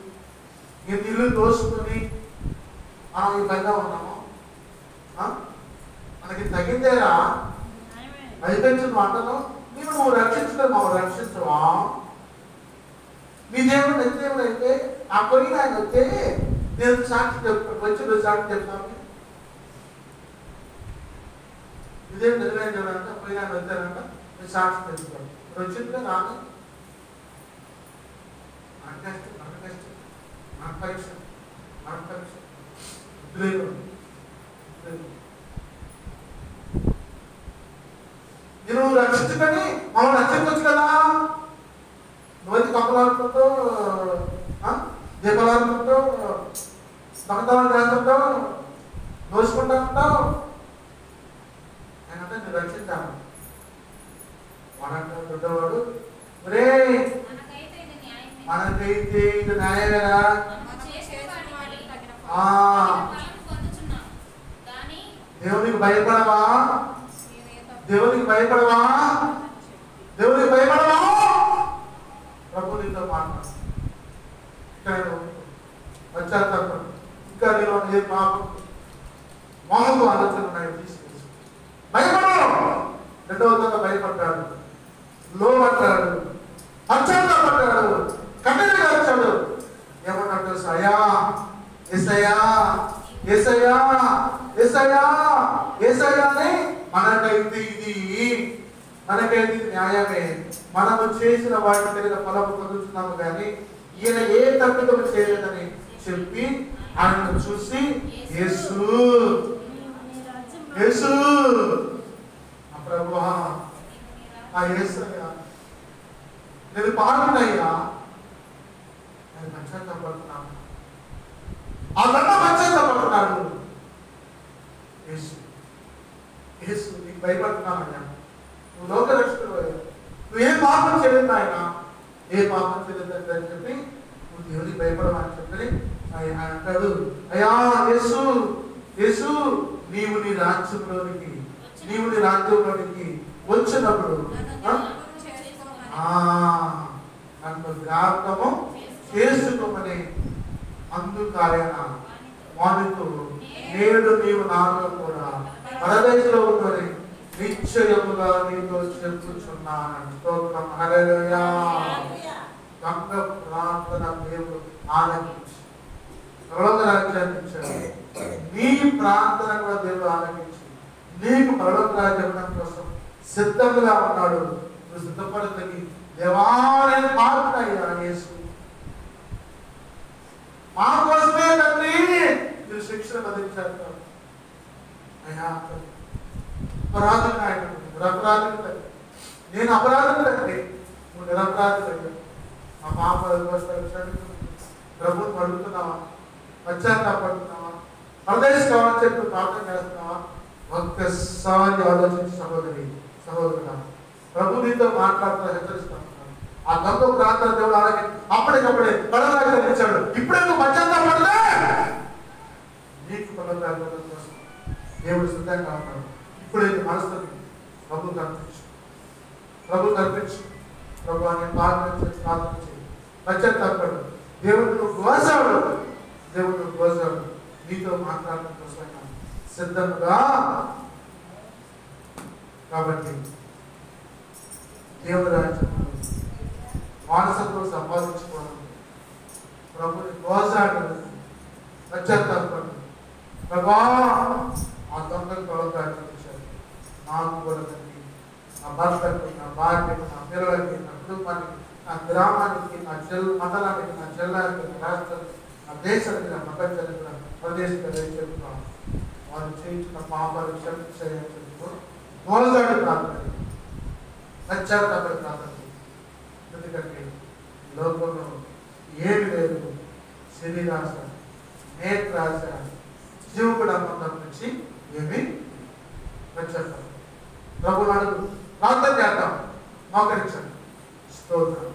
ఎన్ని ఇల్లు దోసుకుని మనం ఈ పైన ఉన్నాము. మనకి తగిందేరా అయిపోయింది మాటలు. నువ్వు రక్షించుకొని మమ్మల్ని రక్షించవా? మీ దేవుడు నిత్యముడు అయితే ఆ పోయిన ఆయన వస్తే నేను సాక్షి చెప్తాను, వచ్చి సాక్షి చెప్తాను. ఇదేం నిజమైన దేవుడు అంటే పోయిన ఆయన వచ్చారంట నేను సాక్షి చెప్తాను. వచ్చిందే రాను మన పరీక్ష నువ్వు రక్షించుకొని మమ్మల్ని రక్షించవచ్చు కదా. నువ్వైతే కప్పలాడుకుంటూ దీపాలాడుకుంటూ దొంగతనాలు చేస్తుంటావు, దోచుకుంటా ఉంటావు. నేనంటే నువ్వు రక్షించాను. వాడంటే దొడ్డవాడు, రే మనకైతే ఇది న్యాయమేనా? దేవునికి భయపడవా? దేవునికి భయపడవా? జరిగేది న్యాయమే, మనము చేసిన వాటి మీద ఫలము పొందుతున్నాము కానీ ఈయన ఏ తప్పిదము చేయలేదని చెప్పి ఆయనను చూసి యేసు యేసు ప్రభువా, ఆ యేసయ్యా నేను పాడునయ్యా, నేను పశ్చాత్తాపడుతున్నాను, ఆ దండ పశ్చాత్తాపడుతున్నాడు. యేసు యేసు నీకు భయపడుతున్నానయ్యా, నువ్వు లోకరక్షకుడు అయ్యా, నువ్వు ఏ పాపం చేయలేదు ఆయన, ఏ పాపం చేయలేదు అని చెప్పి నువ్వు దేవునికి భయపడమని చెప్పి ఆయన అంటాడు. అయ్యా యేసు యేసు నీవు నీ రాజ్యంలోనికి వచ్చినప్పుడు నన్ను జ్ఞాపకము చేసుకోమని అందుకాయన వానితో నేడు నీవు నాలో కూడా పరదేశంలో ఉందని నిశ్చయముగా నీతో చెప్పుచున్నాను. స్తోత్రం. హల్లెలూయా. గంగ ప్రార్థన దేవుడు ఆలకించి పరలోక రాజ్యాన్ని ఇచ్చాడు. నీ ప్రార్థన కూడా దేవుడు ఆలకించి నీకు పరలోక రాజ్యం కోసం సిద్ధంగా ఉన్నాడు. నువ్వు సిద్ధపడతని దేవాలయం పాడుతాయ్యా యేసు, మా కోసమే తండ్రి మీరు శిక్షణ బదిలించారు. అయ్యా అపరాధం ఆయన నిరపరాధం తండ్రి, నేను అపరాధం తండ్రి, నువ్వు నిరపరాధం తండ్రి. మా పాప ప్రభుత్వం అడుగుతున్నావా, పశ్చాత్తాపడుతున్నావా, పరదేశం కావాలని చెప్పి ప్రార్థన చేస్తున్నావా? ఒక్కసారి ఆలోచించి సహోదరుడా, ప్రభు నీతో మాట్లాడుతూ హెచ్చరిస్తున్నాను. ఆ గంగ ప్రార్థన దేవుడు అలాగే అప్పటికప్పుడే పరలోకం ఇచ్చాడు. ఇప్పుడే నువ్వు పశ్చాత్తాపడితే నీకు పరలోకం కోసం దేవుడు సిద్ధంగా ఉన్నాడు. ఇప్పుడే మనసుని ప్రభు కల్పించు, ప్రభు అని ప్రార్థన చేసి పశ్చాత్తాపడు. దేవుడు నువ్వు కోసాడు, నీతో మాట్లాడడం కోసం సిద్ధంగా. కాబట్టి దేవుడు రాజ్యంలో మానసత్వం సంపాదించుకోవడం, ప్రభుని కోసాడు, పశ్చాత్తాపడు. ప్రభా ఆ దొంగలు ప్రవర్తించారు. నాకు కూడా తండ్రి, నా భర్తకి, నా భార్యకి, నా పిల్లలకి, నా కుటుంబానికి, నా గ్రామానికి, నా మండలానికి, నా జిల్లాకి, నా రాష్ట్రానికి, నా దేశానికి, నా ప్రపంచానికి, నా ప్రదేశానికి చెప్తున్నాను. వారు చేయించిన పాపాలు క్షమించాయని చెప్తూ మోసాడు ప్రార్థన, పశ్చాత్తాపడి ప్రార్థన. ఎందుకంటే లోకంలో ఏమి లేదు, శరీరాశ, నేత్రాశ, జీవుడు అన్నం నుంచి ఏమి పశ్చాత్తాపం. ప్రభువు అడుగు, ప్రార్థన చేద్దాం, మోకరించండి. స్తోత్రం.